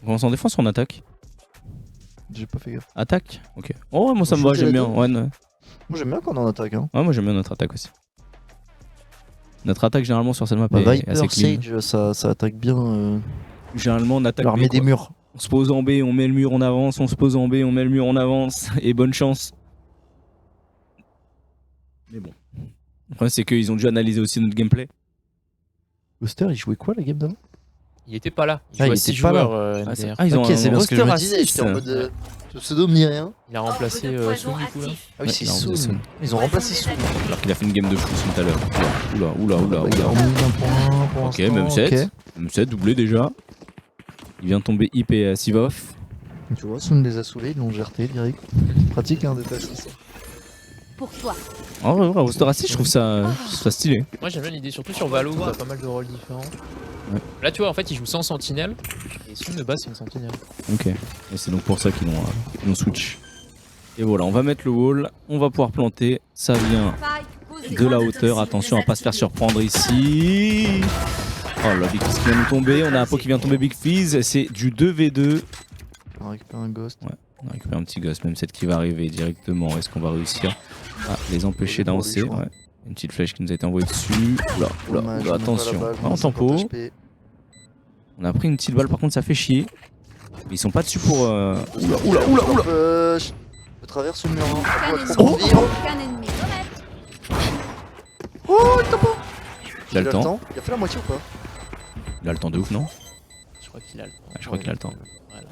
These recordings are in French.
commence en défense ou en attaque? J'ai pas fait gaffe. Attaque? Ok. Oh, moi ça me va, j'aime bien. Ouais, Moi j'aime bien quand on en attaque. Hein. Ouais, moi j'aime bien notre attaque aussi. Notre attaque généralement sur cette map Bah, est assez Viper, clean. Sage, ça attaque bien Généralement on attaque l'armée B, des quoi. murs. On se pose en B, on met le mur, on avance, on se pose en B, on met le mur, on avance, et bonne chance. Mais bon. Le problème c'est qu'ils ont dû analyser aussi notre gameplay. Ghoster, il jouait quoi la game d'avant? Il était pas là. Ah, il jouait à était 6 pas là. joueurs MDR. Ah, ils ont Ok, c'est un bien ce que je roster me à disais. 6. J'étais en mode. Ce pseudo me dit rien. Il a remplacé Soon du coup là. Ah oui, c'est il a remplacé Soon. Soon. Ils ont remplacé Soon. Alors qu'il a fait une game de fou tout à l'heure. Oula. Bah, il a remis d'un point pour Ok, l'instant. même 7. Ok. Même 7, doublé déjà. Il vient de tomber IP et Sivov. Tu vois, Soon les a saoulés, ils l'ont gerté direct. Pratique hein, d'être assistant. Pour toi. En vrai, roster à 6, je trouve ça stylé. Moi j'aime bien l'idée, surtout sur Valo où t'as pas mal de rôles différents. Ouais. Là tu vois, en fait, il joue sans sentinelle. Et Soon de base, c'est une sentinelle. Ok. Et c'est donc pour ça qu'ils l'ont switch. Et voilà, on va mettre le wall. On va pouvoir planter. Ça vient de la hauteur. Attention à pas se faire surprendre ici. Oh là, Big Fizz qui vient nous tomber. On a un pot qui vient tomber Big Fizz. C'est du 2v2. On récupère un ghost. Ouais, on récupère un petit ghost, même cette qui va arriver directement. Est-ce qu'on va réussir à les empêcher d'avancer? Ouais. Une petite flèche qui nous a été envoyée dessus. Oula, attention. En tempo. On a pris une petite balle, par contre ça fait chier. Mais ils sont pas dessus pour. Oula. Je traverse le mur. Aucun ennemi. Oh, il t'a pas. Il a le temps. Il a fait la moitié ou pas? Il a le temps de ouf, non? Je crois qu'il a le temps. Je crois qu'il a le temps. Voilà.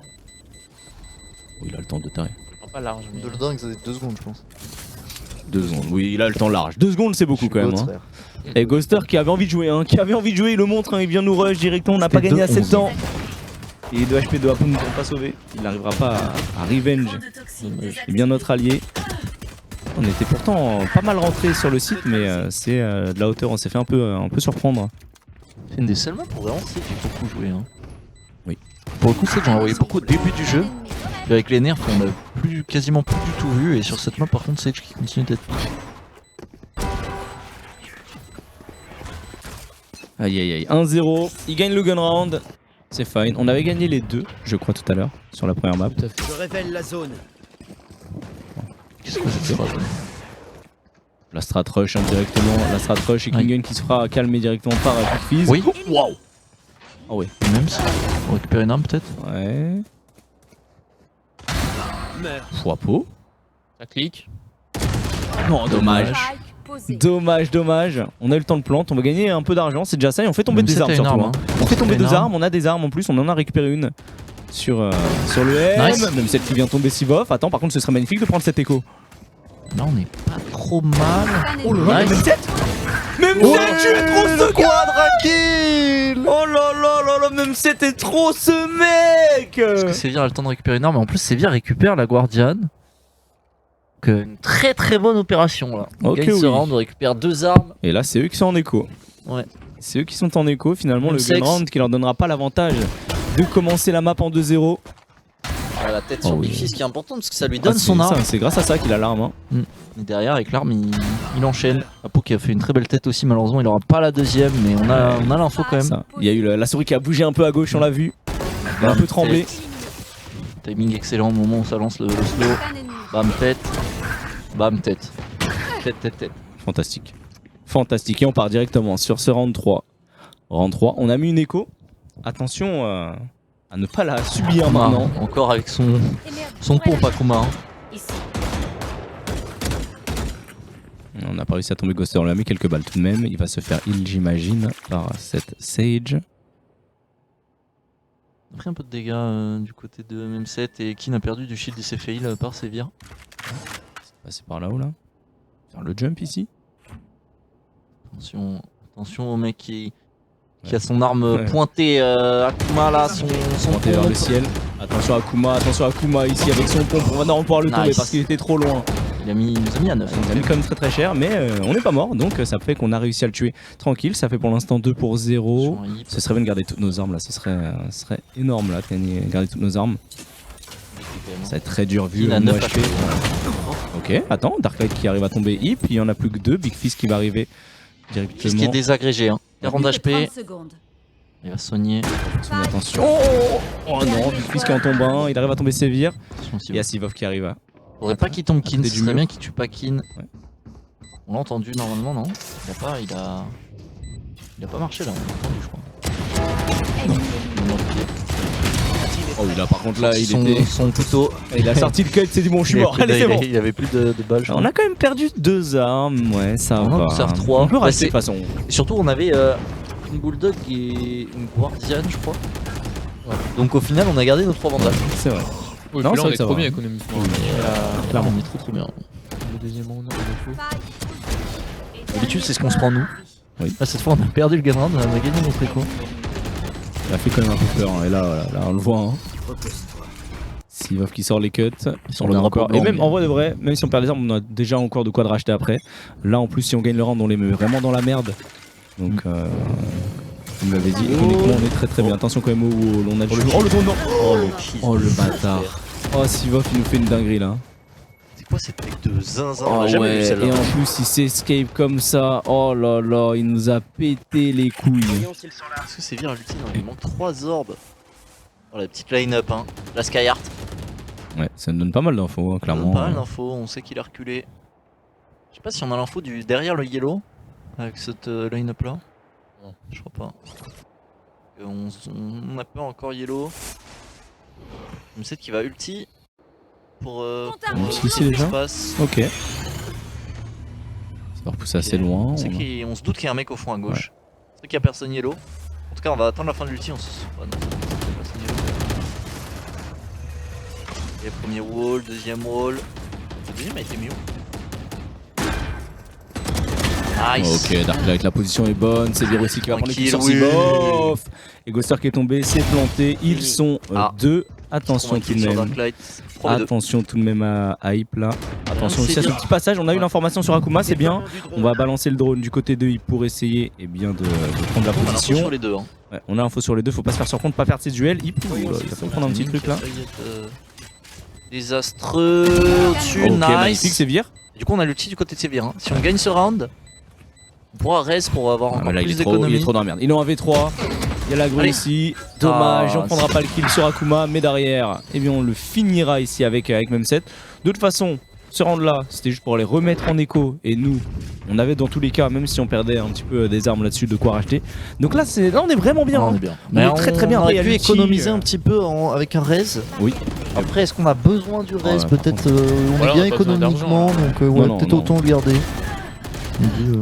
Oui, il a le temps de taré. Enfin, pas large, mais. De le dingue, ça fait 2 secondes, je pense. 2 secondes, oui, il a le temps large. 2 secondes, c'est beaucoup quand même. Hein. Et Ghoster qui avait envie de jouer, il le montre, il vient nous rush directement, on n'a pas gagné assez de temps. Et 2 HP de Apoun ne sont pas sauvés. Il n'arrivera pas à revenge. C'est bien notre allié. On était pourtant pas mal rentré sur le site, mais c'est de la hauteur, on s'est fait un peu surprendre. C'est une des seules maps pour vraiment c'est qu'il faut beaucoup jouer. Hein. Oui. Pour le coup, c'est que j'en envoyé beaucoup au début du jeu. Et avec les nerfs, on a quasiment plus du tout vu. Et sur cette map, par contre, Sage qui continue d'être. Aïe, 1-0. Il gagne le gun round. C'est fine. On avait gagné les 2, je crois, tout à l'heure, sur la première map. Tout à fait. Je révèle la zone. Qu'est-ce que c'était? La strat rush indirectement. La strat rush et Kingen qui se fera calmer directement par Big Fizz. Oui. Waouh. Ah ouais. Même si on récupère une arme peut-être. Ouais. Meurs. Foipeau. Ça clique. Non, dommage. Dommage. On a eu le temps de plante, on va gagner un peu d'argent, c'est déjà ça. Et on fait tomber Même des armes c'était une surtout. arme, hein. On fait tomber C'était une 2 arme. armes, on a des armes en plus, on en a récupéré une sur le M. Nice. Même celle qui vient tomber Sivov. Attends, par contre, ce serait magnifique de prendre cet écho. Là, on est pas trop mal. Oh là là, Nice. même 7. Même 7, tu es trop ce gars. Quadra-kill. Oh là, même 7 est trop ce mec. Parce que Sévir a le temps de récupérer une arme, mais en plus Sévir récupère la Guardian. Donc une très bonne opération là. On Ok, gagne ce oui. round, on récupère 2 armes. Et là, c'est eux qui sont en écho. Ouais. C'est eux qui sont en écho, finalement, Même le sexe. gun round qui leur donnera pas l'avantage de commencer la map en 2-0. La tête Oh sur oui. Big Fizz qui est importante parce que ça lui Ah, donne son arme. C'est grâce à ça qu'il a l'arme. Hein. Et derrière avec l'arme il enchaîne. Apo qui a fait une très belle tête aussi, malheureusement il aura pas la deuxième, mais on a l'info quand même. Ça. Il y a eu la souris qui a bougé un peu à gauche, on l'a vu. Elle a un peu tremblé. Timing excellent au moment où ça lance le slow. Bam tête. Bam tête. Tête. Fantastique. Fantastique. Et on part directement sur ce round 3. Round 3, on a mis une écho. Attention à ne pas la subir Akuma, maintenant. encore avec son pompe Akuma. Hein. Ici. On n'a pas réussi à tomber Ghoster, on lui a mis quelques balles tout de même. Il va se faire heal, j'imagine, par cette Sage. On a pris un peu de dégâts du côté de MM7 et Kin a perdu du shield et s'est fait heal par Sévir. C'est par là-haut là. Faire le jump ici. Attention au mec qui a son arme pointée, Akuma là, son Pointé vers le pompe. ciel. Attention à Akuma ici avec son pompe. On va non pouvoir le tomber Nice. parce qu'il était trop loin. Il nous a mis à 9. Il nous a mis quand même très cher, mais on n'est pas mort. Donc ça fait qu'on a réussi à le tuer tranquille. Ça fait pour l'instant 2-0. Ce serait bien de garder toutes nos armes là. Ce serait énorme là de garder toutes nos armes. Ça va être très dur vu Il a nos 9 HP. Ok, attends, Darklight qui arrive à tomber hip. Il y en a plus que 2. Big Fizz qui va arriver directement. Ce qui est désagrégé. Hein. 40 HP. 30 secondes. Il va soigner. Attention. Oh non, Big qui en tombe un, il arrive à tomber sévir. Attention, Il y a Sivov qui arrive à. Faudrait pas qu'il tombe Kin, Côté ce du serait mur. bien qu'il tue pas Kin. Ouais. On l'a entendu normalement, non? Il a pas marché là, on l'a entendu je crois. Oh oui, là par contre là, son couteau. il a sorti le cut, il s'est dit bon, je suis mort, allez c'est bon. Il avait plus de balles. je On crois. a quand même perdu 2 armes, ouais, ça On en va. observe 3. On peut Bah, rester de toute façon. Et surtout, on avait une bulldog et une guardiane, je crois. Ouais. Donc au final, on a gardé nos 3 bandages. C'est vrai. Oui, Non, puis là, c'est on vrai est que ça premier va. économiquement. Clairement. On est trop bien. Le deuxième round, on est fou. D'habitude, c'est ce qu'on se prend nous. Oui. Là, cette fois, on a perdu le game round, on a gagné notre écho. Il a fait quand même un peu peur, hein. Et là, voilà, là on le voit. Hein. Sivov qui sort les cuts, sont on le met bien encore. blanc, Et même mais- en vrai de vrai, même si on perd les armes, on a déjà encore de quoi de racheter après. Là en plus, si on gagne le round, on les met vraiment dans la merde. Donc, vous m'avez dit, économiquement, on est très très bien. Attention quand même au wall, on a le Oh, le tournant. Oh le cheese. Oh le bâtard. Oh Sivov, il nous fait une dinguerie là. C'est quoi cette tech de zinzin? Oh On a jamais ouais, vu et celle-là. en plus il s'escape comme ça. Oh là là, il nous a pété les couilles. Est-ce que c'est bien l'ultime? Il manque 3 orbes. Oh la petite line-up hein. La Skyheart. Ouais, ça nous donne pas mal d'infos, hein, On donne clairement. pas mal d'infos, on sait qu'il a reculé. Je sais pas si on a l'info du derrière le yellow avec cette line-up là. Non. Je crois pas. On a peur encore yellow. Je me sais qu'il va ulti pour Ulti ici déjà. passe. Ok. Ça va repousser assez loin. On, sait on a- on se doute qu'il y a un mec au fond à gauche. C'est vrai qu'il y a personne yellow. En tout cas, on va attendre la fin de l'ulti. On se. Ah, non, il y a personne yellow. Et premier wall, deuxième wall. Le deuxième a été mieux. Nice. Ok, Darklight, la position est bonne. C'est Vir aussi qui va prendre les Tranquille, coups sur oui. Sivov. Et Ghoster qui est tombé, s'est planté. Ils sont Ah. 2. Attention tout de Sur même. Darklight. Premier deux. Attention tout de même à Hype là. Attention c'est aussi à ce bien. petit passage. On a eu l'information sur Akuma, c'est bien. On va balancer le drone du côté de Hype pour essayer de prendre la On a l'info position. sur les deux. Hein. Ouais, on a l'info sur les deux, faut pas se faire surprendre, pas perdre ses duels. Hype, il va peut prendre un petit truc là. Désastreux au-dessus, Ok, nice. magnifique, c'est Vir. Du coup, on a l'ulti du côté de Sévir. Hein. Si on gagne ce round, on pourra reste pour avoir Ah, encore mais là, il plus est d'économie. trop dans la merde. Il est en V3. Il y a la grue Allez. ici. Dommage, Ah, on prendra pas le kill sur Akuma, mais derrière, eh bien, on le finira ici avec même 7. De toute façon, ce round là, c'était juste pour les remettre en écho. Et nous, on avait dans tous les cas, même si on perdait un petit peu des armes là-dessus, de quoi racheter. Donc là, on est vraiment bien. on hein. est bien. On est très très bien. On Après, aurait il y a pu l'ulti, économiser un petit peu avec un raise. Oui. Après, est-ce qu'on a besoin du raise? Ouais, Peut-être on Voilà, est bien on a pas besoin économiquement, d'argent, donc ouais, non, peut-être non. autant le garder. On dit,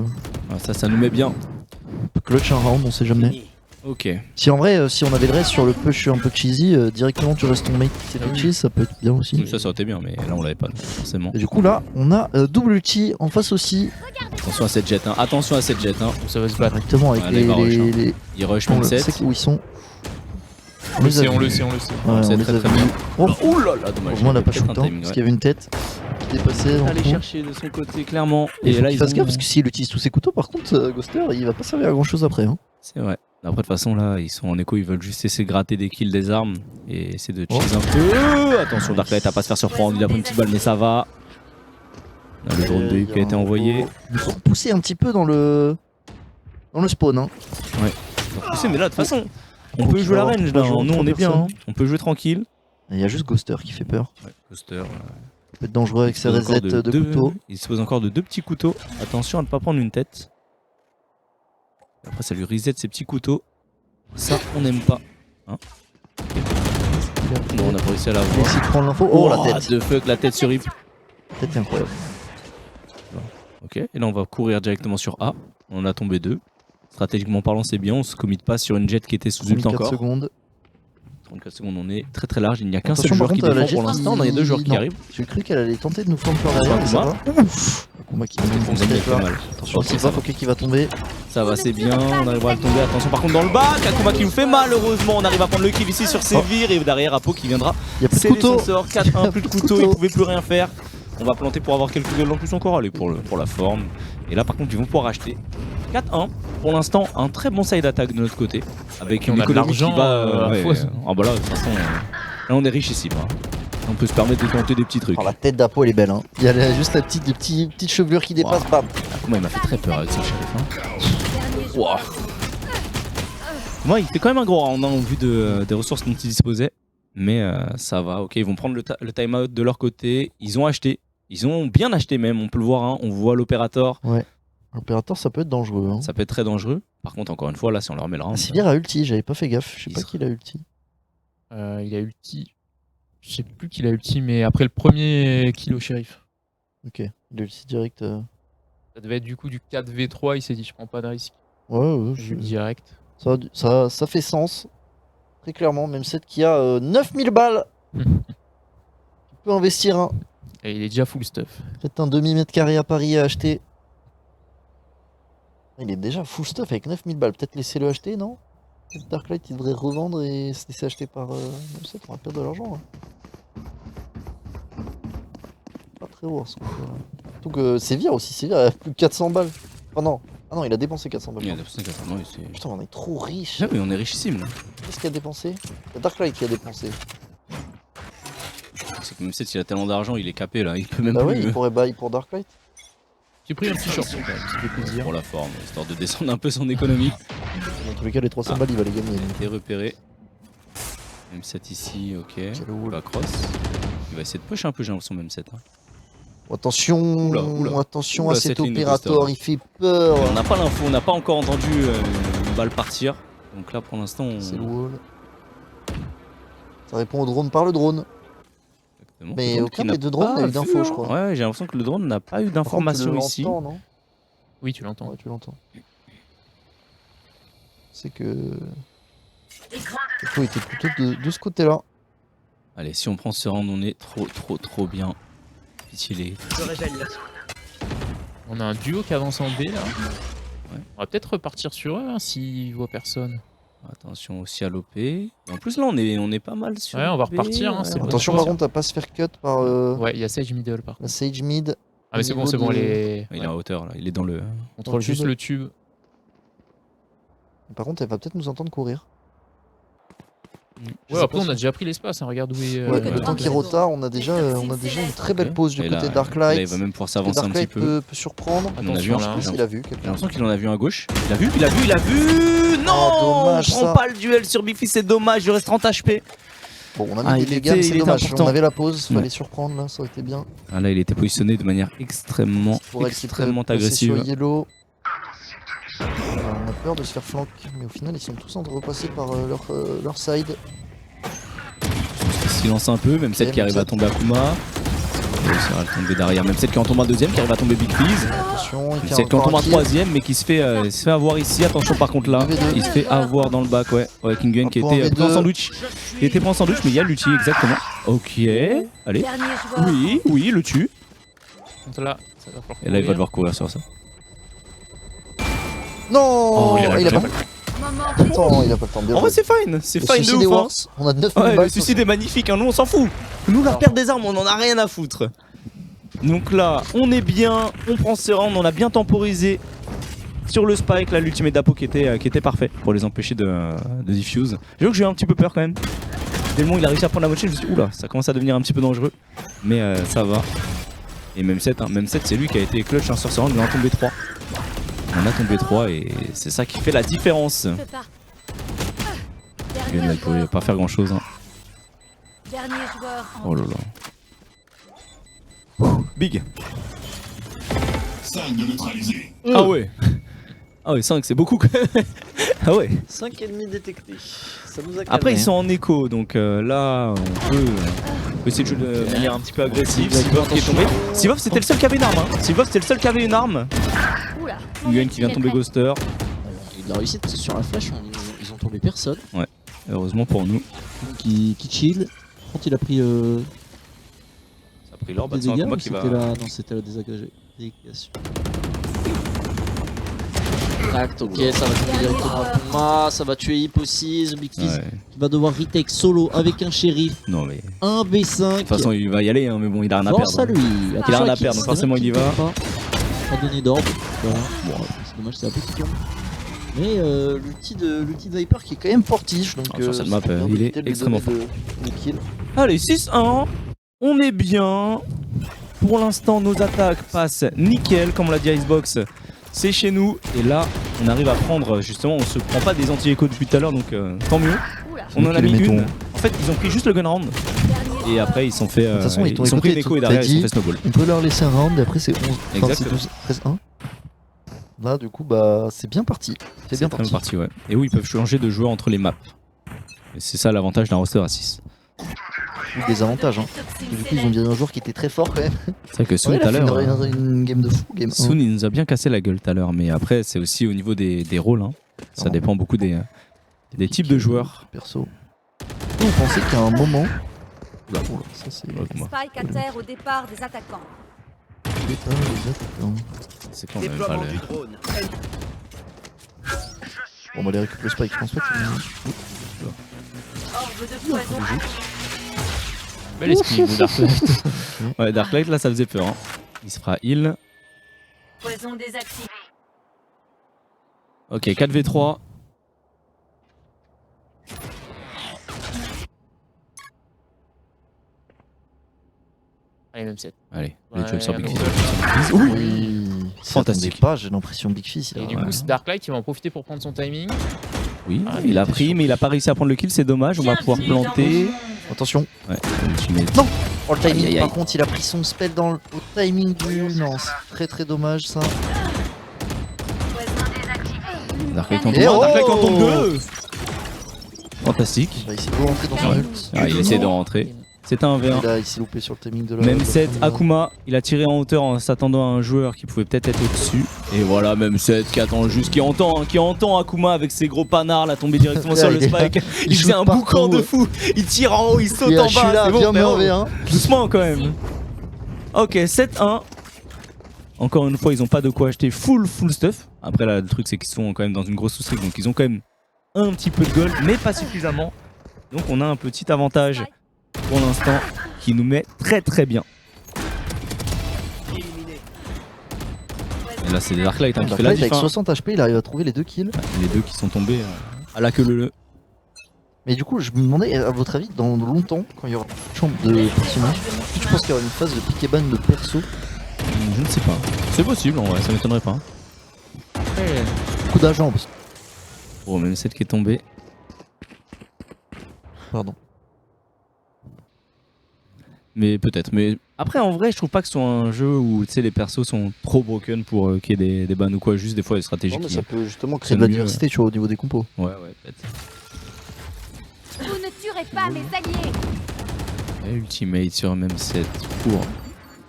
Ah, ça nous met bien. on peut clutch un round, on sait jamais. Ok. Si en vrai, si on avait le raise sur le push un peu cheesy, directement tu restes ton mate qui fait cheese, ça peut être bien aussi. Ça aurait été bien, mais là, on l'avait pas, forcément. Et du coup, là, on a double ulti en face aussi, Attention à cette jet, hein. Attention à cette jet, hein. Ça va se battre. directement avec Ouais, les. les barrages, hein. les- Il rush on même le 7. sait où ils sont. On le sait, on le sait. Ouais, On le sait on les très, a très vus. bien. Oh, Oh là là, dommage. au moins on n'a pas Peut-être shoot un temps, timing, parce ouais. qu'il y avait une tête qui dépassait dans le Aller fond. chercher de son côté, clairement. Et là, il ils fasse ont- gaffe parce que s'il utilise tous ses couteaux, par contre, Ghoster, il va pas servir à grand chose après. Hein. C'est vrai. Après, de toute façon, là, ils sont en écho, ils veulent juste essayer de gratter des kills des armes et essayer de cheese un peu. Attention, Darklight à pas se faire surprendre, il a pris une petite balle, mais ça va. On a le drone de Hype qui a été envoyé. Ils sont repoussés un petit peu dans le spawn. Hein. Poussé, mais là, de toute façon, on Donc, peut il jouer va la avoir range trois là. joueurs, Nous, on trois est bien. personnes. Hein. On peut jouer tranquille. Et il y a juste Ghoster qui fait peur. Coaster. Il peut être dangereux avec ses resets de couteau. Il se pose encore de 2 petits couteaux. Attention à ne pas prendre une tête. Après, ça lui reset ses petits couteaux. Ça, on n'aime pas. Hein. Bon, on a pas réussi à la Il voir. essaie de prendre l'info. Oh, la tête. De fuck, la tête sur Hype. La tête est incroyable. Ok, et là on va courir directement sur A. On a tombé 2. Stratégiquement parlant, c'est bien. On se commit pas sur une jet qui était sous ult 34 encore. secondes. 34 secondes, on est très très large. Il n'y a qu'un seul Attention, joueur par qui contre, la défend pour jet l'instant. Non, il y a 2 joueurs qui non. arrivent. J'ai cru qu'elle allait tenter de nous flanquer par derrière, mais ça va. Un combat qui nous On gagne pas mal. Attention, Ok, c'est ça pas va. ok qui va tomber. Ça va, c'est bien. On arrivera à le tomber. Attention, par contre, dans le bas, Akuma qui nous fait mal. Heureusement, on arrive à prendre le kill ici sur Sévir. Et derrière, Apo qui viendra. Il y a plus de C'est les couteau. sort 4-1, plus de couteau. Il pouvait plus rien faire. On va planter pour avoir quelques duels en plus encore. Allez, pour la forme. Et là, par contre, ils vont pouvoir acheter 4-1. Pour l'instant, un très bon side attack de notre côté. Avec On une a de économie qui l'argent, va. à foison. Ah bah là, de toute façon, là, on est riche ici. Là. On peut se permettre de tenter des petits trucs. Oh, la tête d'Apo elle est belle. Hein. Il y a juste la petite chevelure qui dépasse. Bam. Akuma, il m'a fait très peur avec ce shérif. Hein. Wow. Ouais, il fait quand même un gros round au vu des ressources dont ils disposaient. Mais ça va, ok, ils vont prendre le time-out de leur côté. Ils ont acheté. Ils ont bien acheté même, on peut le voir. Hein. On voit l'opérateur. Ouais. L'opérateur, ça peut être dangereux. Hein. Ça peut être très dangereux. Par contre, encore une fois, là, si on leur met le round. Sivir a ulti, j'avais pas fait gaffe. Je sais pas qui a ulti. Il a ulti. Je sais plus qui l'a ulti, mais après le premier kill au shérif. Ok, il a ulti direct. Ça devait être du coup du 4v3, il s'est dit je prends pas de risque. Ouais, Je direct. ça fait sens. Très clairement, même set qui a 9000 balles. Tu peux investir un. Et il est déjà full stuff. Peut-être un demi-mètre carré à Paris à acheter. Il est déjà full stuff avec 9000 balles. Peut-être laisser-le acheter, non? Peut-être Darklight, il devrait revendre et se laisser acheter par même set. On va perdre de l'argent. Hein. Pas très haut ce qu'on fait. Surtout que Sévir aussi. Sévir a plus de 400 balles. Oh non. Ah non, il a dépensé 400 balles. Il a dépensé 400 balles. Putain, on est trop riche. Ah oui, on est richissime. Qu'est-ce qu'il a dépensé? C'est Darklight qui a dépensé. C'est que même s'il a tellement d'argent, il est capé là. Il peut même Bah plus. oui, il pourrait buy pour Darklight. J'ai pris un petit short quand même, ça fait plaisir. Pour la forme, histoire de descendre un peu son économie. Dans tous les cas, les 300 balles, il va les gagner. Il est repéré. M7 ici, ok. Il va cross. Il va essayer de push un peu, j'ai l'impression, même 7. Hein. Attention, Oula. attention Oula, à cet cette ligne de opérateur, Buster. il fait peur. On n'a pas l'info, on n'a pas encore entendu une balle partir. Donc là, pour l'instant, on... C'est le wall. Ça répond au drone par le drone. Exactement. Mais Le drone aucun qui n'a des deux drones pas n'a eu vu, d'infos, hein. je crois. Ouais, j'ai l'impression que le drone n'a pas eu Par contre, tu d'informations le ici. l'entends, non? Oui, tu l'entends. Ouais, tu l'entends. C'est que... Echo était plutôt de ce côté-là. Allez, si on prend ce round, on est trop bien. Pitié les... On a un duo qui avance en B là. On va peut-être repartir sur eux hein, s'ils voient personne. Attention aussi à l'OP. Et en plus là, on est pas mal sur Ouais, on va B, repartir, hein, c'est bon. Attention par contre à pas se faire cut par Ouais, il y a Sage middle par contre. la Sage mid. Ah mais c'est bon, niveau de- Il est en hauteur là, il est dans le... On contrôle tube. juste le tube. Par contre, elle va peut-être nous entendre courir. Je Ouais, sais après pas on a si- déjà pris l'espace, hein, regarde où est... Ouais, que le tu temps rentres qu'il dedans. rota, on a déjà une très belle pause du Et côté là, de Darklight. là, il va même pouvoir Que s'avancer un petit Darklight peu. peut surprendre. On a vu Attention, un là, Je hein. pense qu'il a vu J'ai quelqu'un. l'impression qu'il en a vu à gauche. Il a vu Non dommage, On prend ça. pas le duel sur Biffy, c'est dommage, il reste 30 HP. Bon, on a Ah, mis il des était- dégâts, mais il c'est était dommage. important. On avait la pause, Ouais. fallait surprendre là, ça aurait été bien. Ah là, il était positionné de manière extrêmement agressive. Sur Yellow. On a peur de se faire flank, mais au final ils sont tous en train de repasser par leur side. Il se silence un peu, même celle qui arrive à tomber Akuma. Il réussira à tomber derrière, même celle qui en tombe un deuxième, qui arrive à tomber Big Fizz. Attention, il Même fait celle qui en encore tombe un kill. troisième, mais qui se fait avoir ici. Attention par contre là, 2v2. il se fait avoir dans le back, ouais. Ouais, King Gun qui Un point était pris en V2. sandwich. Il était pris en sandwich, mais il y a l'ulti, exactement. Ok, allez. Dernier joueur. Oui, le tue. Donc là, ça va falloir Et là, il va courir. devoir courir sur ça. Non, Oh, il a pas le Moment temps, il a pas le temps. Bien En vrai, joué. c'est fine, c'est Le fine de suicide est ouf. hein. worse. On a 9000 Ouais, balles. le suicide est magnifique, hein. Nous on s'en fout. Nous la perte des armes, on en a rien à foutre. Donc là, on est bien, on prend ses rounds, on a bien temporisé sur le spike, là l'ultimate d'Apo qui était parfait pour les empêcher de diffuse. J'avoue que j'ai eu un petit peu peur quand même. Dès le moment où il a réussi à prendre la moitié, je me suis dit oula, ça commence à devenir un petit peu dangereux. Mais ça va. Et même 7, c'est lui qui a été clutch hein, sur ce round, il en a tombé 3. On a tombé 3 et c'est ça qui fait la différence. ne peut pas. Il Dernier ne pouvait joueur. pas faire grand chose. Hein. Dernier joueur. en Oh là là. Big. 5 de neutralisé. Ah ouais. Ah ouais, 5 c'est beaucoup quand même. Ah ouais. 5 ennemis détectés. Ça nous a calmé. Après ils sont en écho donc là on peut essayer de jouer de manière un petit peu agressive. Sivov qui est tombé. Sivov c'était le seul qui avait une arme. Hein. Sivov c'était le seul qui avait une arme. Oula. Nguyen qui vient de tomber Ghoster. Il a réussi parce que sur la flèche, ils ont tombé personne. Heureusement pour nous. Qui chill. Quand il a pris Ça a pris l'or, des c'est un dégâts, combat ou qui va. c'était la désagrégation. Tact, ok, ça va tuer directement Akuma, ça va tuer Hip aussi, The Big Fizz Ouais. qui va devoir retake solo avec un shérif, Non mais. un B5. De toute façon il va y aller hein, mais bon il a rien à Force à perdre. lui. Il a Attention rien à Kiss, perdre donc forcément il y va. Pas donné d'ordre. Voilà. Bon, c'est dommage, c'est un peu qui tombe. Mais l'ulti de Viper qui est quand même fortiche. Donc, Ah, sur cette c'est map, bien il est d'éviter de lui extrêmement donner des kills. Allez 6-1. On est bien. Pour l'instant nos attaques passent nickel comme on l'a dit à Icebox. c'est chez nous. Et là, on arrive à prendre, justement, on se prend pas des anti-échos depuis tout à l'heure, donc tant mieux. Oula. On en a les mis mettons. une. En fait, ils ont pris juste le gun round. Dernier Et joueur après, ils sont fait. De toute façon, ils t'ont ils ont pris une écouté, écho et t'as derrière, ils dit- ont fait snowball. On peut leur laisser un round et après c'est 11. Enfin, c'est Exactement. 12, 13, 1. Là, du coup, bah, c'est bien parti. C'est bien très bien parti. parti, ouais. Et où ils peuvent changer de joueur entre les maps. Et c'est ça l'avantage d'un roster à 6. Ou des avantages. Hein. toxine Du coup, ils ont bien un joueur qui était très fort quand même. C'est vrai que Soon Ouais, tout à il a fait l'heure. une game de fou. Game 1. Soon, il nous a bien cassé la gueule tout à l'heure, mais après, c'est aussi au niveau des rôles. Hein. Ça dépend beaucoup des types de joueurs. Perso. On pensait qu'à un moment. Oula, ça c'est. Ouais, moi. Spike à terre au départ des attaquants. Putain, les attaquants. C'est quand même pas le. Bon, on va aller récupérer le spike, je pense pas qu'il Orbe de poison. Belle esquive, Darklight. Ouais, Darklight, là, ça faisait peur. Hein. Il se fera heal. Poison désactivé. Ok, 4v3. Allez, même 7. Allez, Ouais, les tueurs sur Big allons. Fizz. Oui. Fantastique. Pas, j'ai l'impression Big Fizz. Et là. du ouais. coup, c'est Darklight qui va en profiter pour prendre son timing. Oui, Ah, il a était pris, mais il a pas réussi à prendre le kill, c'est dommage. On va pouvoir planter. Attention. Ouais, ultimate. Non. Oh, le timing, Aïe, aïe, aïe. par contre, il a pris son spell dans le au timing du. Non, c'est très très dommage ça. Darklight en Et tombe oh 1, Darklight en tombe 2. Fantastique. Il va essayer de rentrer dans son ult. Ah, il essaie de rentrer. C'est un Et 1v1. là, il s'est loupé sur le timing de la. Même de la 7, première. Akuma, il a tiré en hauteur en s'attendant à un joueur qui pouvait peut-être être au-dessus. Et voilà, même 7 qui attend juste, qui entend Akuma avec ses gros panards là tomber directement sur le il est là. spike. Il shoot faisait un partout. boucan de fou. Il tire en haut, il saute Et là, en je suis bas. là, C'est bon, bien frérot. en V1. Doucement quand même. Ok, 7-1. Encore une fois, ils ont pas de quoi acheter full stuff. Après là, le truc c'est qu'ils sont quand même dans une grosse sous-streak, donc ils ont quand même un petit peu de gold, mais pas suffisamment. Donc on a un petit avantage pour l'instant qui nous met très très bien. Et là c'est Darklight hein, qui fait la Darklight, diff. avec Hein. 60 HP, il arrive à trouver les 2 kills. Les deux qui sont tombés à la queue leu. Mais du coup, je me demandais, à votre avis, dans longtemps, quand il y aura une chambre de personnage, je pense qu'il y aura une phase de pick et ban de perso. Je ne sais pas. C'est possible en vrai, ça m'étonnerait pas. Beaucoup d'argent, parce que. Oh, même 7 qui est tombé. Pardon. Mais peut-être. Mais après, en vrai, je trouve pas que ce soit un jeu où tu sais, les persos sont trop broken pour qu'il y ait des bans ou quoi. Juste des fois, les stratégies Non, mais qui. ça peut justement c'est créer de la mieux, diversité, tu vois, au niveau des compos. Ouais, peut-être. Vous ne tuerez pas mes alliés. Et ultimate sur MM7 pour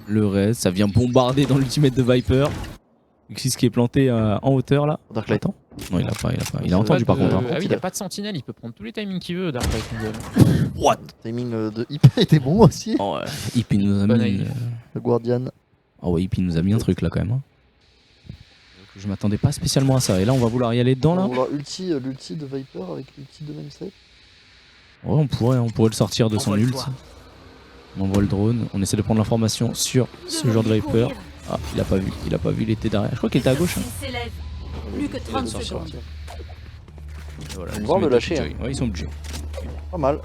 le reste. Ça vient bombarder dans l'ultimate de Viper. Xyz qui est planté en hauteur là. Darklight. Attends. Non, il a pas. Il a entendu par contre. Hein. Ah oui, il a pas de sentinelle, il peut prendre tous les timings qu'il veut, Darklight. What? Timing de Hip était bon aussi. Oh, ouais. Hip, il nous a Bonne mis. idée. Le Guardian. Ah ouais, Hip, il nous a mis un truc là quand même. Hein. Je m'attendais pas spécialement à ça. Et là, on va vouloir y aller dedans là. On va voir l'ulti de Viper avec l'ulti de même set. Ouais, on pourrait le sortir de son ult. On envoie le drone, on essaie de prendre l'information sur ce genre de Viper. Ah, il a pas vu, il était derrière. Je crois qu'il était à gauche. Hein. Il s'élève. Plus que 30 secondes. Et voilà, On ils va sont le lâcher, obligés. Ouais, ils sont obligés. Pas mal.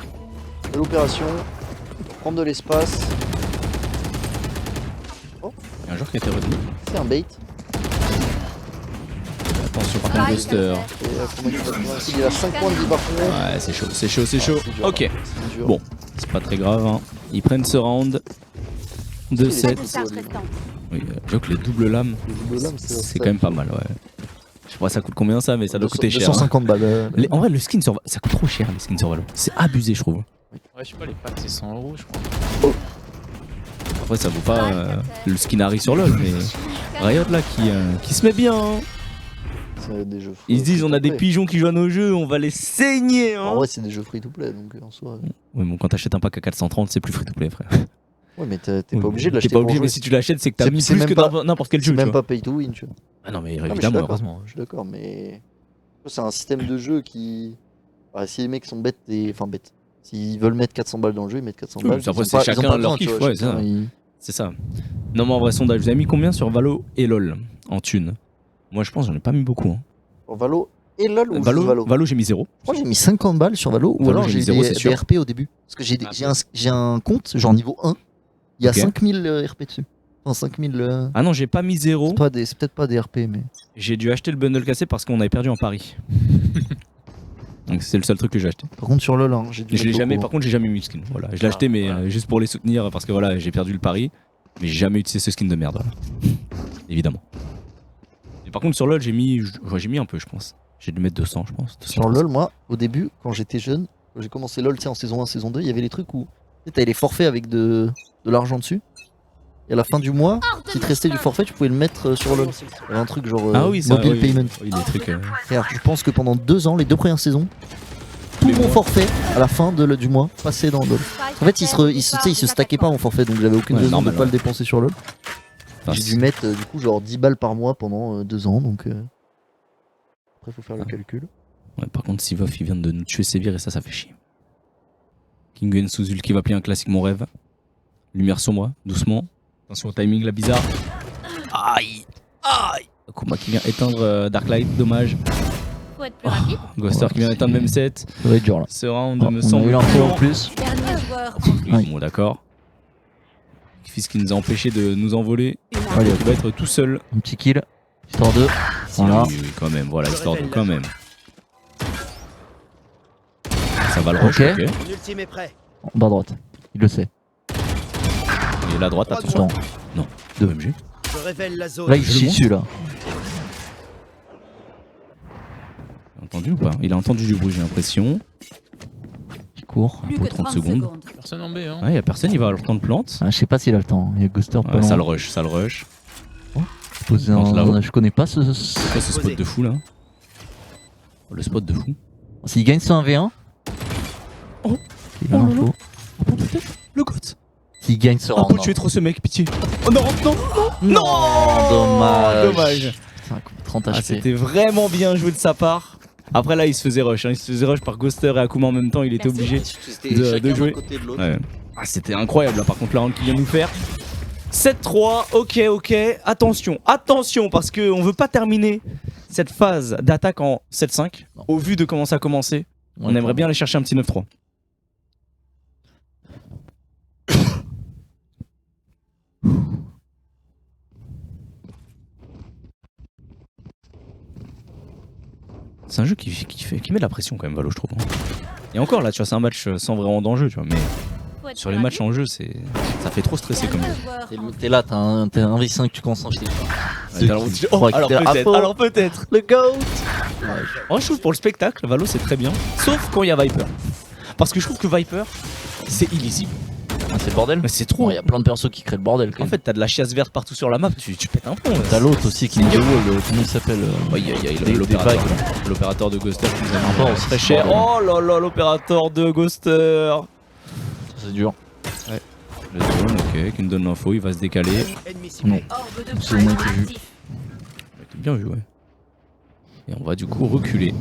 Belle opération. Prendre de l'espace. Il y a un joueur qui a été retenu. C'est un bait. Attention par contre, Buster. Et comment il va il a 5 points de vie par contre. Ouais, c'est chaud, c'est chaud, c'est chaud. c'est dur, Ok, C'est dur. bon, c'est pas très grave. Hein. Ils prennent ce round. 2-7. Charge restante. Oui, j'avoue que les doubles lames, Les doubles lames, c'est quand même pas mal. Ouais. Je sais pas ça coûte combien ça, mais ça doit coûter cher. Hein. 250 balles. En vrai, le skin sur ça coûte trop cher, les skins sur Valo. C'est abusé, je trouve. Ouais, je sais pas, les packs c'est 100 € je crois. Après, ça vaut pas le skin Harry sur LoL, mais Riot là qui se met bien. Hein. C'est des jeux free. Ils se disent on a des free-to-play. pigeons qui jouent à nos jeux, on va les saigner. Hein. En vrai, c'est des jeux free to play donc en soi. Ouais, bon, quand t'achètes un pack à 430, c'est plus free to play, frère. Ouais, mais t'es Oui, pas obligé de T'es l'acheter. pas pour obligé, jouer. mais si tu l'achètes, c'est que t'as C'est- mis c'est plus même que pas- dans n'importe quel C'est jeu. tu même vois. pas pay to win, tu vois. Ah non, mais Ah, mais je suis évidemment, d'accord, heureusement. je suis d'accord, mais c'est un système de jeu qui. Bah, si les mecs sont bêtes, enfin bêtes. S'ils veulent mettre 400 balles dans le jeu, ils mettent 400 Oui, balles. mais après, Ils ont c'est pas- chacun ils ont pas leur besoin, tu kiff, vois, ouais, chacun, ça. il- C'est ça. Non, mais en vrai, sondage, vous avez mis combien sur Valo et LoL en thunes? Moi, je pense que j'en ai pas mis beaucoup. Hein. Pour Valo et LoL ou juste Valo, Valo j'ai mis 0. Moi j'ai mis 50 balles sur Valo ou Valo, alors j'ai j'ai mis eu zéro, c'est des sûr. RP au début. Parce que j'ai un compte genre niveau 1, il y a Ok. 5000 RP dessus. Enfin 5000. Ah non, j'ai pas mis 0. C'est peut-être pas des RP, mais. J'ai dû acheter le bundle cassé parce qu'on avait perdu en pari. Donc c'est le seul truc que j'ai acheté. Par contre, sur LoL, hein, j'ai dû. Je l'ai mettre jamais, beaucoup, par contre, j'ai jamais mis de skin. Voilà, je l'ai acheté, mais juste pour les soutenir parce que voilà, j'ai perdu le pari. Mais j'ai jamais utilisé ce skin de merde. Voilà. Évidemment. Et par contre, sur LoL, j'ai mis un peu, je pense. J'ai dû mettre 200, je pense. 200. Sur LoL, moi, au début, quand j'étais jeune, quand j'ai commencé LoL, tu sais, en saison 1, saison 2, il y avait les trucs où tu avais les forfaits avec de l'argent dessus. Et à la fin du mois, si te restait du forfait, tu pouvais le mettre sur LoL. Il y avait un truc genre Ah oui, ça, mobile oui, payment. Oui, des trucs. Et alors, je pense que pendant 2 ans, les 2 premières saisons, tout mon forfait à la fin du mois passait dans LoL. En fait, il se stackait pas mon forfait, donc j'avais aucune raison de pas le dépenser sur LoL. Enfin, J'ai dû mettre du coup genre 10 balles par mois pendant 2 ans, donc après faut faire le calcul. Ouais, par contre, Sivov il vient de nous tuer sévère et ça fait chier. Kingen Suzul qui va plier un classique mon rêve. Lumière sur moi, doucement. Attention au timing là bizarre. Aïe. Aïe. Akuma qui vient éteindre Darklight, dommage. Faut être plus rapide. Ghoster qui vient éteindre même 7. Ça va être dur là. Ce round me On a semble. eu l'info en plus. Dernier joueur. Oui, bon d'accord. Fils qui nous a empêché de nous envoler. Allez, Il va être tout seul. Un petit kill. Histoire 2. Voilà. Oui, oui, quand même, voilà, histoire de quand même. Ça va le rush, Ok. ok. Mon ultime est prêt. En bas à droite. Il le sait. Et là à droite, attention. Attends. Non, 2 MG. Je révèle la zone. Là, il je le chie monte. celui-là. Entendu ou pas? Il a entendu du bruit, j'ai l'impression. Il court. Plus Pour que 30 30 secondes. Personne en B, hein. Ouais, y'a personne, il va avoir le temps de plante. Ah, je sais pas s'il a le temps. Il y a Ghoster pas Ouais, ça le loin. rush, ça le rush. Poser Plante là-haut. je connais pas ce. C'est quoi ce spot de fou là? Oh, le spot de fou. S'il gagne ce 1v1. Oh. Il a Oh là l'info. Oh putain, le goth. S'il gagne ce Oh, round. peut tuer trop ce mec, pitié. Oh non, non, Non, dommage. Dommage. Putain, 30 Ah, HP. c'était vraiment bien joué de sa part. Après là, il se faisait rush. Hein. Il se faisait rush par Ghoster et Akuma en même temps. Il était obligé de jouer. Ouais. Ah, c'était incroyable là, par contre, la round qu'il vient nous faire. 7-3, ok, attention, parce qu'on veut pas terminer cette phase d'attaque en 7-5. Non. Au vu de comment ça a commencé, on aimerait bien aller chercher un petit 9-3. C'est un jeu qui met de la pression quand même, Valo, je trouve. Et encore là, tu vois, c'est un match sans vraiment d'enjeu, tu vois, mais Faut être sur plus les matchs rapide. en jeu, ça fait trop stresser comme jeu. Dernier joueur. T'es là, t'as un V5, tu commences à enchaîner. Alors peut-être. Le GOAT. Moi je trouve pour le spectacle, Valo c'est très bien, sauf quand il y a Viper. Parce que je trouve que Viper, c'est illisible. Ah, c'est le bordel. Mais c'est trop. Il y a plein de persos qui créent le bordel quand En même. fait, t'as de la chiasse verte partout sur la map, tu pètes un plomb. T'as l'autre aussi qui nous dévoile, comment il s'appelle Ouais, il y a des l'opérateur. vagues. L'opérateur de Ghoster qui nous a Rapport mis aussi, très c'est cher. bordel. Oh là là, l'opérateur de Ghoster. C'est dur. Le drone, ok, qui nous donne l'info, il va se décaler. Ennemi ciblé. Orbe de C'est au moins poison que vu. actif. Bien vu, ouais. Et on va du coup reculer.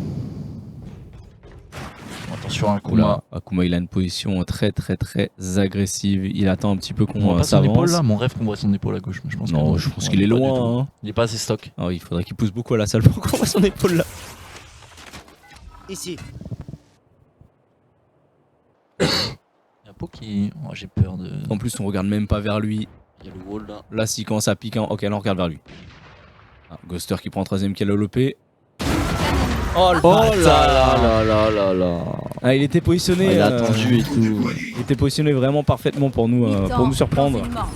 Attention à un coup Oula, là. Akuma il a une position très agressive. Il attend un petit peu On qu'on voit pas son épaule s'avance. là. Mon rêve qu'on voit son épaule à gauche. Mais je pense Non, que- je pense ouais, qu'il est pas du tout. loin. Hein. Il est pas assez stock. Ah, il faudrait qu'il pousse beaucoup à la salle pour qu'on voit son épaule là. Ici. Il y a un pot qui. Oh, j'ai peur de. En plus, on regarde même pas vers lui. Il y a le wall là. Là, s'il commence à piquer, ok, là on regarde vers lui. Ah, Ghoster qui prend 3ème qui a l'OP. Oh le bâtard. là. Ah, il était positionné. Il a attendu et tout. Il était positionné vraiment parfaitement pour nous Mi-temps surprendre. dans une manche.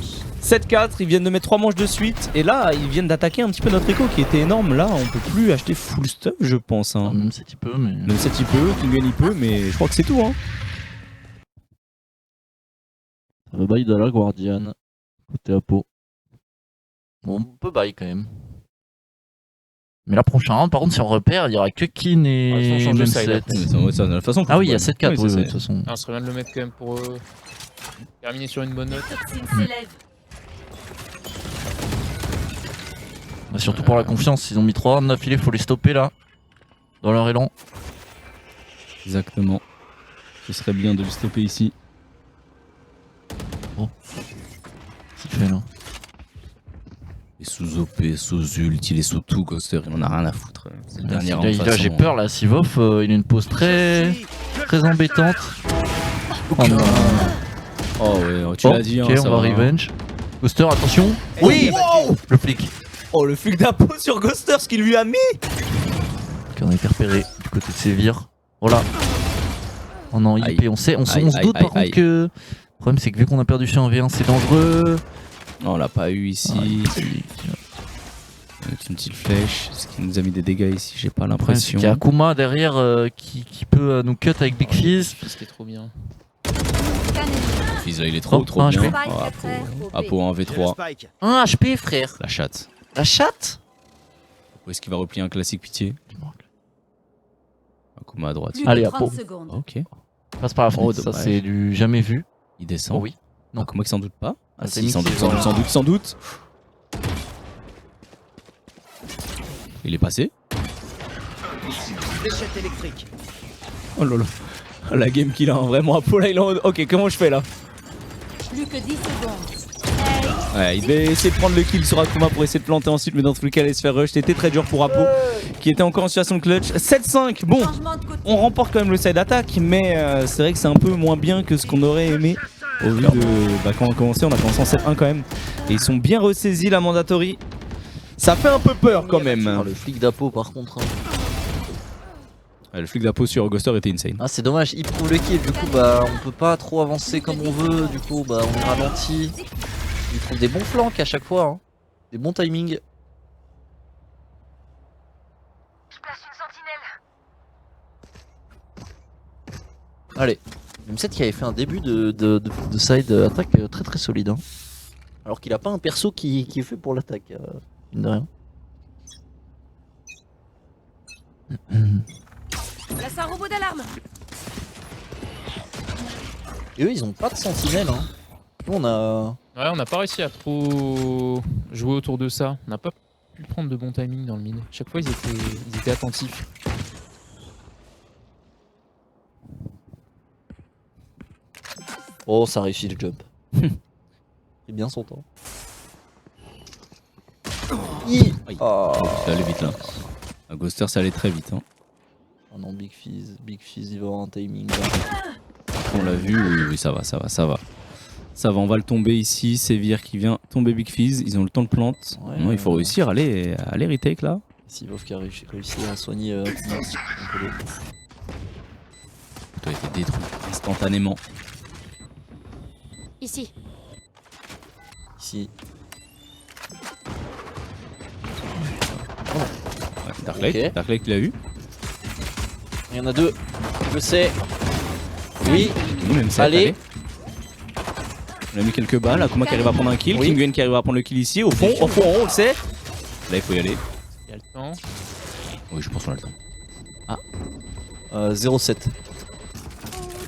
7-4, ils viennent de mettre 3 manches de suite. Et là, ils viennent d'attaquer un petit peu notre écho qui était énorme. Là, on peut plus acheter full stuff, je pense. Hein. Même si tu peux, mais. Même 7 il peut, Kingen il peut, mais je crois que c'est tout. Hein. Ça va bail de la Guardian. Côté Apo. Bon, on peut bail quand même. Mais la prochaine round, par contre, si on repère, il y aura que Kin et même 7. De toute façon, Ah oui, il y a 7-4, oui, oui, ça, de c'est- toute façon. Ah, on serait bien de le mettre quand même pour terminer sur une bonne note. Toxine s'élève. Bah, surtout pour la confiance, ils ont mis 3 rounds d'affilée, faut les stopper là. Dans leur élan. Exactement. Ce serait bien de le stopper ici. C'est fait là. Et sous OP, sous ult, il est sous tout, Ghoster, il en a rien à foutre. C'est le dernier round, de toute Là, j'ai façon. peur là, Sivov, il a une pose très embêtante. Oh non. Oh ouais, tu l'as dit, Ok, hein, ça on va va. revenge. Ghoster, attention. Elle Oui. est abattue. Le flic. Oh, le flic d'apo sur Ghoster, ce qu'il lui a mis. Qui en a été repéré du côté de Sévir. Voilà. Oh non, Aïe. IP, on se Aïe, doute aïe, par aïe. contre que. Le problème c'est que vu qu'on a perdu sur un V1, c'est dangereux. Non, on l'a pas eu ici. Avec une petite flèche, ce qui nous a mis des dégâts ici, j'ai pas Le problème c'est l'impression. qu'il y a Akuma derrière qui peut nous cut avec Big Fizz. C'était trop bien. Fizz là, il est trop un bien. HP. Apo 1 J'ai le V3, spike. 1 HP frère. la chatte. La chatte. Où est-ce qu'il va replier un classique pitié? Akuma à droite. Allez, Allez, Apo. 30 secondes. Ok, Passe par la fenêtre, Oh, ça dommage. c'est du jamais vu. il descend. Oh oui. Non. Akuma qui s'en doute pas. Ah c'est si, sans Mickey, doute, sans doute, voilà. sans doute, sans doute. Il est passé. Fléchette électrique. Oh là là. La game qu'il a, hein, vraiment Apo là il est en mode, ok, comment je fais là? Plus que 10 secondes. Ouais, il devait essayer de prendre le kill sur Akuma pour essayer de planter ensuite, mais dans tous les cas, il allait se faire rush. C'était très dur pour Apo, qui était encore en situation de clutch. 7-5, bon, Changement de côté. on remporte quand même le side attack, mais c'est vrai que c'est un peu moins bien que ce qu'on aurait aimé. Au vu de quand on a commencé en 7-1 quand même. Et ils sont bien ressaisis la mandatory. Ça fait un peu peur quand même. Ah, le flic d'Apo par contre. Hein. Ouais, le flic d'Apo sur Ghoster était insane. Ah c'est dommage, il prouve le kill, du coup bah on peut pas trop avancer comme on veut, du coup bah on est ralenti. Il trouve des bons flancs à chaque fois, hein. Des bons timings. Allez, M7 qui avait fait un début de side attack très très solide. Hein. Alors qu'il a pas un perso qui est fait pour l'attaque, mine de rien. Place un robot d'alarme. Et eux ils ont pas de sentinelle. Hein. Nous on a... Ouais, on n'a pas réussi à trop jouer autour de ça. On n'a pas pu prendre de bon timing dans le mid. Chaque fois, ils étaient attentifs. Oh ça réussit le job. C'est bien son temps. Aïe. Oh. Ça allait vite là. À Ghoster ça allait très vite. Hein. Oh non, Big Fizz il va avoir un timing. Là. On l'a vu, oui, oui, ça va, ça va, ça va. Ça va, on va le tomber ici. Sévir qui vient tomber Big Fizz. Ils ont le temps de plante. Ouais, non, il faut réussir à aller retake là. Sivov qui a réussi à soigner Akuma, un peu l'eau. Tout a été détruit instantanément. Ici. Ici. Ouais, Darklight, Ok. Darklight l'a eu. Il y en a deux. Je sais. Oui. Nous, même ça, Allez. On a mis quelques balles. Akuma qui arrive à prendre un kill. Oui. Kingen qui arrive à prendre le kill ici. Au fond, on le sait. Là, il faut y aller. Il y a le temps. Oui, je pense qu'on a le temps. 0,7. Oh,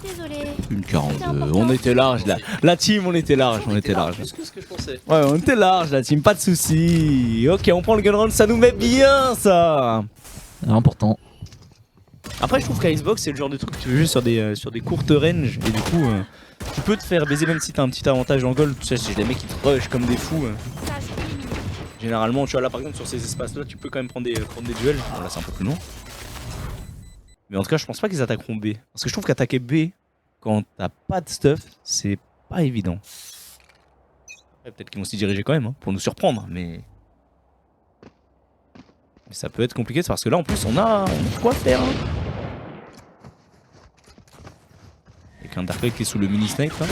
désolé. Une 42. On était large là. La team, on était large. On était large. Plus que ce que je pensais. Ouais, on était large la team. Pas de soucis. Ok, on prend le gun round. Ça nous met bien ça. Important. Après, je trouve qu'Icebox c'est le genre de truc que tu veux jouer sur des courtes ranges et du coup, tu peux te faire baiser même si t'as un petit avantage en gold. Tu sais, c'est des mecs qui te rush comme des fous. Généralement, tu vois là par exemple sur ces espaces-là, tu peux quand même prendre des duels. Bon, là, c'est un peu plus long. Mais en tout cas, je pense pas qu'ils attaqueront B. Parce que je trouve qu'attaquer B quand t'as pas de stuff, c'est pas évident. Après, peut-être qu'ils vont s'y diriger quand même hein, pour nous surprendre, mais ça peut être compliqué parce que là en plus on a quoi faire. Hein. Avec un Darklight qui est sous le mini snipe là.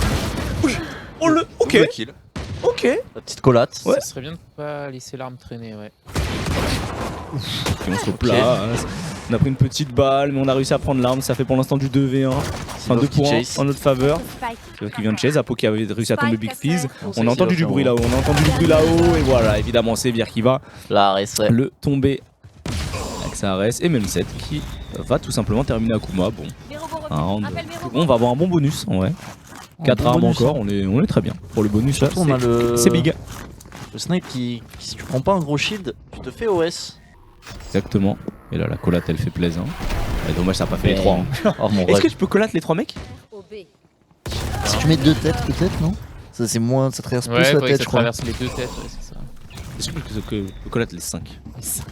Oui. Oh le. Ok. Double kill. Ok. La petite collate. Ouais. Ça serait bien de pas laisser l'arme traîner, ouais. Et on se plat. On a pris une petite balle, mais on a réussi à prendre l'arme. Ça fait pour l'instant du 2v1. Enfin 2 points en notre faveur. Spike. Qui vient de chase. Apo qui avait réussi à tomber Big Fizz. On sait On a que entendu c'est du le bruit faire, là-haut. On a entendu du bruit là-haut. Et voilà, évidemment, Sévir qui va Là, reste. le tomber avec sa RS. Et même 7 qui va tout simplement terminer Akuma. Bon, Les robots un round. reviennent. Appelle mes robots. On va avoir un bon bonus en vrai. 4 bon armes bonus, encore, on est très bien. Pour le bonus là, On a le. c'est big. Le snipe qui, si tu prends pas un gros shield, tu te fais OS. Exactement. Et là, la collate elle fait plaisir. Et dommage, ça a pas fait les 3. Hein. Oh mon Est-ce rêve. que tu peux collate les trois mecs? Au B. Si tu mets deux têtes, peut-être, non? Ça, c'est moins. Ça traverse Ouais, plus la faudrait que tête, ça je crois. traverse les deux têtes, ouais, c'est ça. Est-ce que tu peux collate les 5?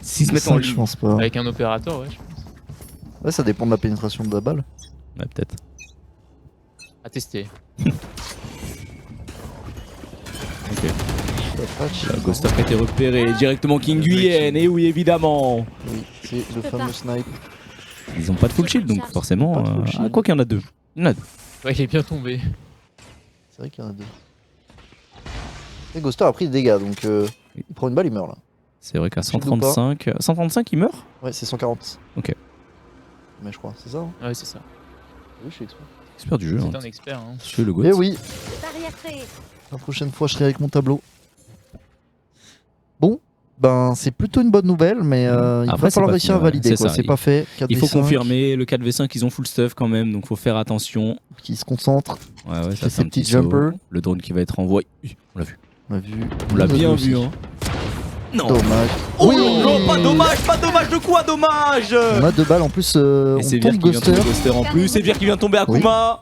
S'ils se mettent en Cinq, je ligne. pense pas. Avec un opérateur, ouais, je pense. Ouais, ça dépend de la pénétration de la balle. Ouais, peut-être. À tester. Ok. patch. Ghoster qui a été repéré directement King Guyenne, et oui évidemment. Oui, c'est le fameux snipe. Ils ont pas de full shield donc forcément. Pas de full shield. Ah, quoi qu'il y en a deux. Il y en a deux. Ouais, il est bien tombé. C'est vrai qu'il y en a deux. Et Ghoster a pris des dégâts donc il prend une balle, il meurt là. C'est vrai qu'à Shield ou pas 135. 135 il meurt. Ouais, c'est 140. Ok. Mais je crois, c'est ça hein. Ouais, c'est ça. Oui, je suis expert. Expert du jeu. C'est Hein. un expert. Hein. Je suis le goût. Et oui, Barrière créée. la prochaine fois je serai avec mon tableau. Bon, ben c'est plutôt une bonne nouvelle, mais il Après, va c'est falloir pas réussir à fini, ouais. valider C'est quoi. ça, C'est pas fait. Il faut 4v5, confirmer, le 4v5 ils ont full stuff quand même, donc faut faire attention. Qui se concentre. Ouais, ouais, Fait ça c'est ses un petit petits jumpers. saut. Le drone qui va être envoyé. On l'a vu. On l'a vu. On l'a bien aussi. vu, hein. Non. Dommage. Oh Oui. non, pas dommage de quoi, dommage. On a 2 balles en plus. Et On c'est Vir tombe qui vient Ghoster. tomber Ghoster en plus, c'est Vir qui vient tomber Oui. Akuma.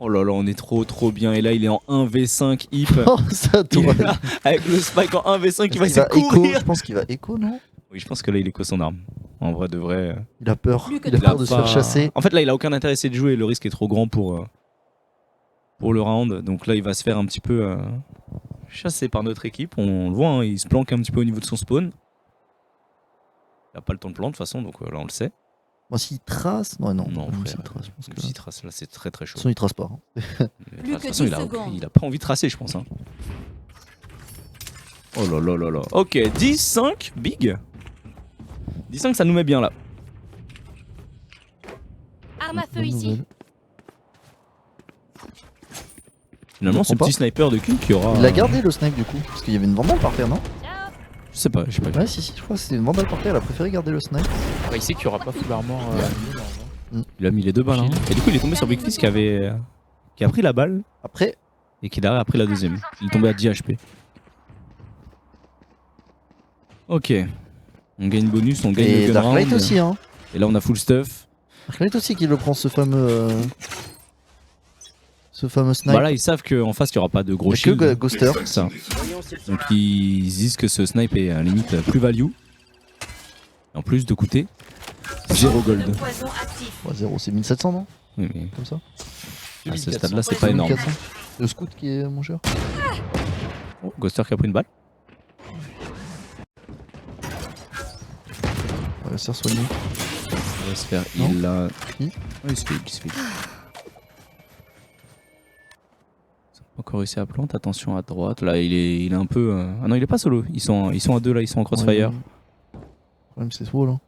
Oh là là, on est trop bien. Et là, il est en 1v5 hip. Oh, ça Il doit. est là, avec le spike en 1v5, il va essayer de écho. courir. Je pense qu'il va écho, non? Oui, je pense que là, il écho son arme. En vrai de vrai. Il a peur. Plus que Il a Il a peur de se pas- faire chasser. En fait, là, il a aucun intérêt à essayer de jouer. Le risque est trop grand pour le round. Donc là, il va se faire un petit peu chasser par notre équipe. On le voit, hein, il se planque un petit peu au niveau de son spawn. Il a pas le temps de plan de toute façon, donc là, on le sait. Moi, s'il trace. Non, non, Non, même frère. s'il trace, je pense que. S'il trace, là, c'est très De très chaud. toute façon, il trace pas. hein. De toute que façon, 10 il a secondes. pas envie de tracer, je pense. Hein. Oh là là là là. Ok, 10-5, big. 10-5, ça nous met bien là. Arme à feu Bonne ici. nouvelle. Finalement, Je ce comprends petit sniper de King qui aura. Il a gardé le snipe du coup. Parce qu'il y avait une vandale par terre, non? Ciao. Je sais pas, vu. Ouais, si, je crois que c'était une vandale par terre. Elle a préféré garder le snipe. Ouais, il sait qu'il y aura pas full armor. Il a mis les deux balles. Hein. Et du coup, il est tombé sur Big Fist qui a pris la balle Après, et qui derrière a pris la deuxième. Il est tombé à 10 HP. Ok. On gagne bonus, on gagne le et gun Darklight round. aussi, hein. Et là, on a full stuff. Darklight aussi qui le prend ce fameux. Ce fameux snipe. Bah là, ils savent qu'en face, il n'y aura pas de gros Et que shield. Ghoster. Ça. Donc ils disent que ce snipe est à la limite plus value. Et en plus de coûter 0 gold. Poison actif. 0, c'est 1700, non? Oui, mais Comme ça. à ce stade-là, c'est pas énorme. 1400. Le scout qui est mon cher. Oh, Ghoster qui a pris une balle. On va se faire soigner. Il va se faire Non. heal là. Qui Ouais, il se fait heal, il se fait heal. Ils ont encore réussi à plante, attention à droite. Là, il est un peu. Ah non, il est pas solo. Ils sont à deux là, ils sont en crossfire. Le problème, c'est swall. Hein.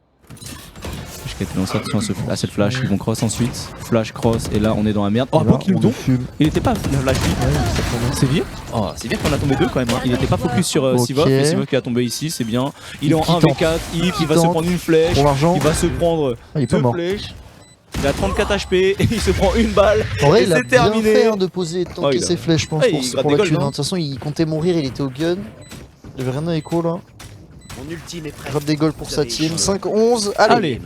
Je qui a été lancé attention à cette flash. Ils vont cross ensuite. Flash, cross. Et là, on est dans la merde. Oh, Et là, pas kill on don. le fume. Il était pas flash. Ouais, ça prend bien. C'est bien. Oh, c'est bien qu'on a tombé deux quand même. Hein. Il n'était pas focus sur Ok. Sivov. Et Sivov qui a tombé ici, c'est bien. Il est en Qui 1v4. Il va se tente. prendre une flèche. Pour l'argent. Il va se prendre Ah, il est pas deux mort. flèches. Il a 34 HP et il se prend une balle. En vrai, Et il a c'est bien terminé. fait hein, de poser et de Oh, tanker il a- ses flèches, je pense, Ouais, pour, il gratte pour des la golds, thune. hein. De toute façon, il comptait mourir, il était au gun. Il avait rien à écho là. Mon ultime est prêt. Grab des golds pour Vous sa avez team. échoué. 5-11. Allez. Allez,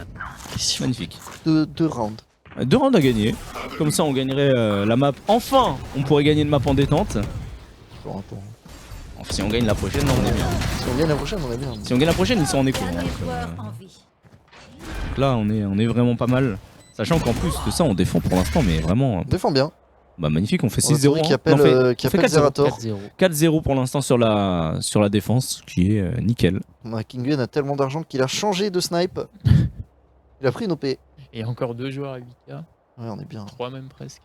magnifique. Deux rounds. 2 rounds à gagner. Comme ça, on gagnerait la map. Enfin, on pourrait gagner une map en détente. Attends. Enfin, si on gagne la prochaine, non, on est bien. Si on gagne la prochaine, on est bien. Si on gagne la prochaine, ils sont en écho. Dernier Donc, joueur en vie. là, on est vraiment pas mal. Sachant qu'en plus de ça, on défend pour l'instant, mais vraiment On défend bien. bah, magnifique. On fait On a 6-0. Tori qui hein. appelle, Non, on fait 4-0. Zerator. 4-0. 4-0 pour l'instant sur la défense, qui est nickel. King Gun a tellement d'argent qu'il a changé de snipe. Il a pris une OP. Ouais, Et encore 2 joueurs à 8k. on est bien. 3 même presque.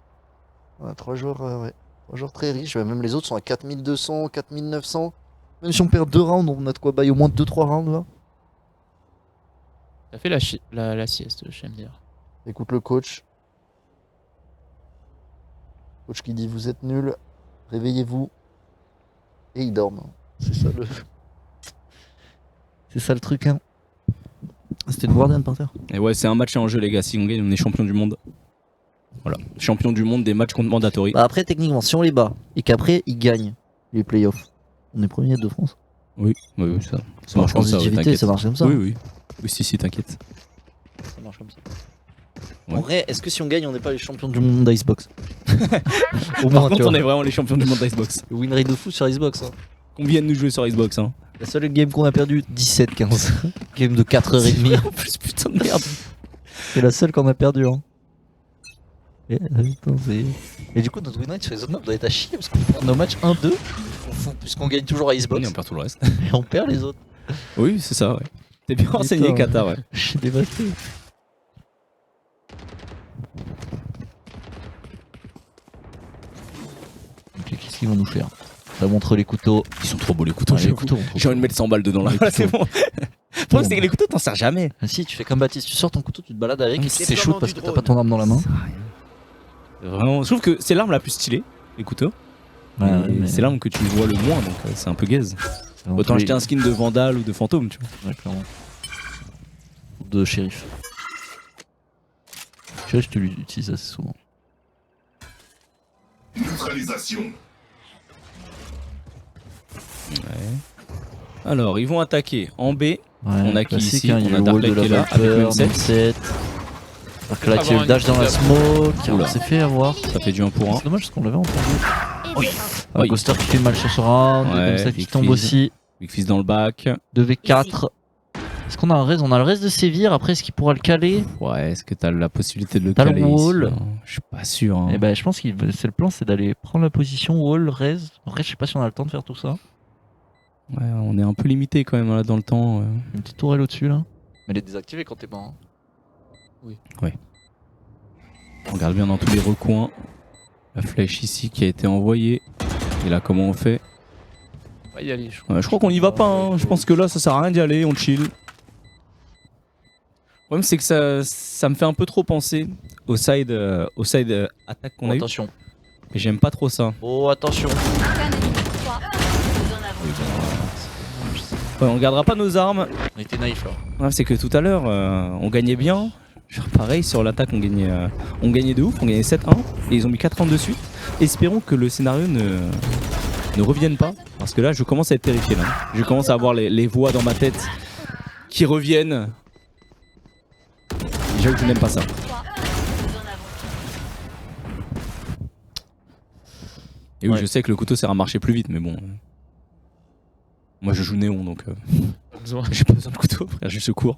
On a 3 joueurs, ouais. 3 joueurs très riches. Même les autres sont à 4200, 4900. Même si on perd 2 rounds, on a de quoi bailler au moins 2-3 rounds là. Ça fait la sieste, j'aime dire. Écoute le coach. Coach qui dit vous êtes nuls, réveillez-vous. Et ils dorment. C'est ça le. C'est ça le truc hein. C'était une Guardian par terre. Et ouais, c'est un match en jeu, les gars. Si on gagne, on est champion du monde. Voilà, champion du monde des matchs contre mandatory. Bah après techniquement si on les bat et qu'après ils gagnent les playoffs, on est premier de France. Oui, oui, ça. Ça En marche comme ça, ouais, transitivité, t'inquiète. ça marche comme ça. Oui, oui. Oui, si, t'inquiète. Ça marche comme ça. Ouais. En vrai, est-ce que si on gagne, on n'est pas les champions du monde d'Icebox? Au Par moins, tu contre, vois. on est vraiment les champions du monde d'Icebox. Le win rate de fou sur Xbox. Hein. Combien de nous jouer sur Xbox hein? La seule game qu'on a perdu, 17-15. Game de 4h30. En plus, putain de merde. C'est la seule qu'on a perdu. Hein. Et du coup, notre win rate sur les autres maps doit être à chier parce qu'on perd nos matchs 1-2. On fou, puisqu'on gagne toujours à Oui, Xbox on perd tout le reste. et on perd les autres. Oui, c'est ça, ouais. T'es bien renseigné, Putain. Kata, ouais. Je suis dévasté. Ok, qu'est-ce qu'ils vont nous faire? Ça montre les couteaux. Ils sont trop beaux les couteaux, Ah, les j'avoue. couteaux. J'ai envie de mettre 100 balles dedans là. Les Voilà, c'est bon. Le problème, c'est que les couteaux, t'en sers jamais. Ah, si, tu fais comme Baptiste, tu sors ton couteau, tu te balades avec, Ah, et c'est c'est chaud comment parce du que t'as drone. pas ton arme dans la main. Vraiment, je trouve que c'est l'arme la plus stylée, les couteaux. Ouais, Et mais c'est l'arme que tu vois le moins, donc c'est un peu gaze. dans Autant tous les- acheter un skin de Vandal ou de Fantôme, tu vois. Ouais, clairement. Ou de shérif. Shérif, tu l'utilises assez souvent. Alors, ils vont attaquer en B. Ouais, On a qui classique, ici hein, il y On a a le wall de Darklight qui est la là, avec le vapeur, mindset. Alors que là, tu as le dash dans la smoke, on s'est fait avoir. Ça fait du 1 pour 1. C'est dommage parce qu'on l'avait entendu. Oui. Ah, Oui. Ghoster qui fait mal sur ce round, Ouais, comme ça qui Big tombe Fizz. aussi. Big Fizz dans le bac. 2v4. Est-ce qu'on a un raise? On a le raise de sévir, après est-ce qu'il pourra le caler? Ouais, est-ce que t'as la possibilité de le T'as le caler ici, wall. hein? Je suis pas sûr. Hein. Et ben je pense que c'est le plan, c'est d'aller prendre la position wall, raise. Après je sais pas si on a le temps de faire tout ça. Ouais, on est un peu limité quand même là dans le temps. Une petite tourelle au-dessus là. Mais elle est désactivée quand t'es pas. Hein. On regarde bien dans tous les recoins. La flèche ici qui a été envoyée. Et là, comment on fait? On va y aller, Ouais, je crois qu'on y va pas. Hein. Je pense que là, ça sert à rien d'y aller. On chill. Le problème, c'est que ça me fait un peu trop penser au side attaque qu'on a eu. Attention. Et j'aime pas trop ça. Oh attention. Ouais, on gardera pas nos armes. On était naïf là. Ouais, c'est que tout à l'heure, on gagnait bien. Genre, pareil, sur l'attaque, on gagnait de ouf. On gagnait 7-1. Et ils ont mis 4 rounds de suite. Espérons que le scénario ne revienne pas. Parce que là, je commence à être terrifié. Là. Je commence à avoir les voix dans ma tête qui reviennent. Et j'avoue que je n'aime pas ça. Et oui, Ouais. je sais que le couteau sert à marcher plus vite, mais bon. Moi, je joue Néon, donc Pas besoin. j'ai pas besoin de couteau, frère. J'ai secours.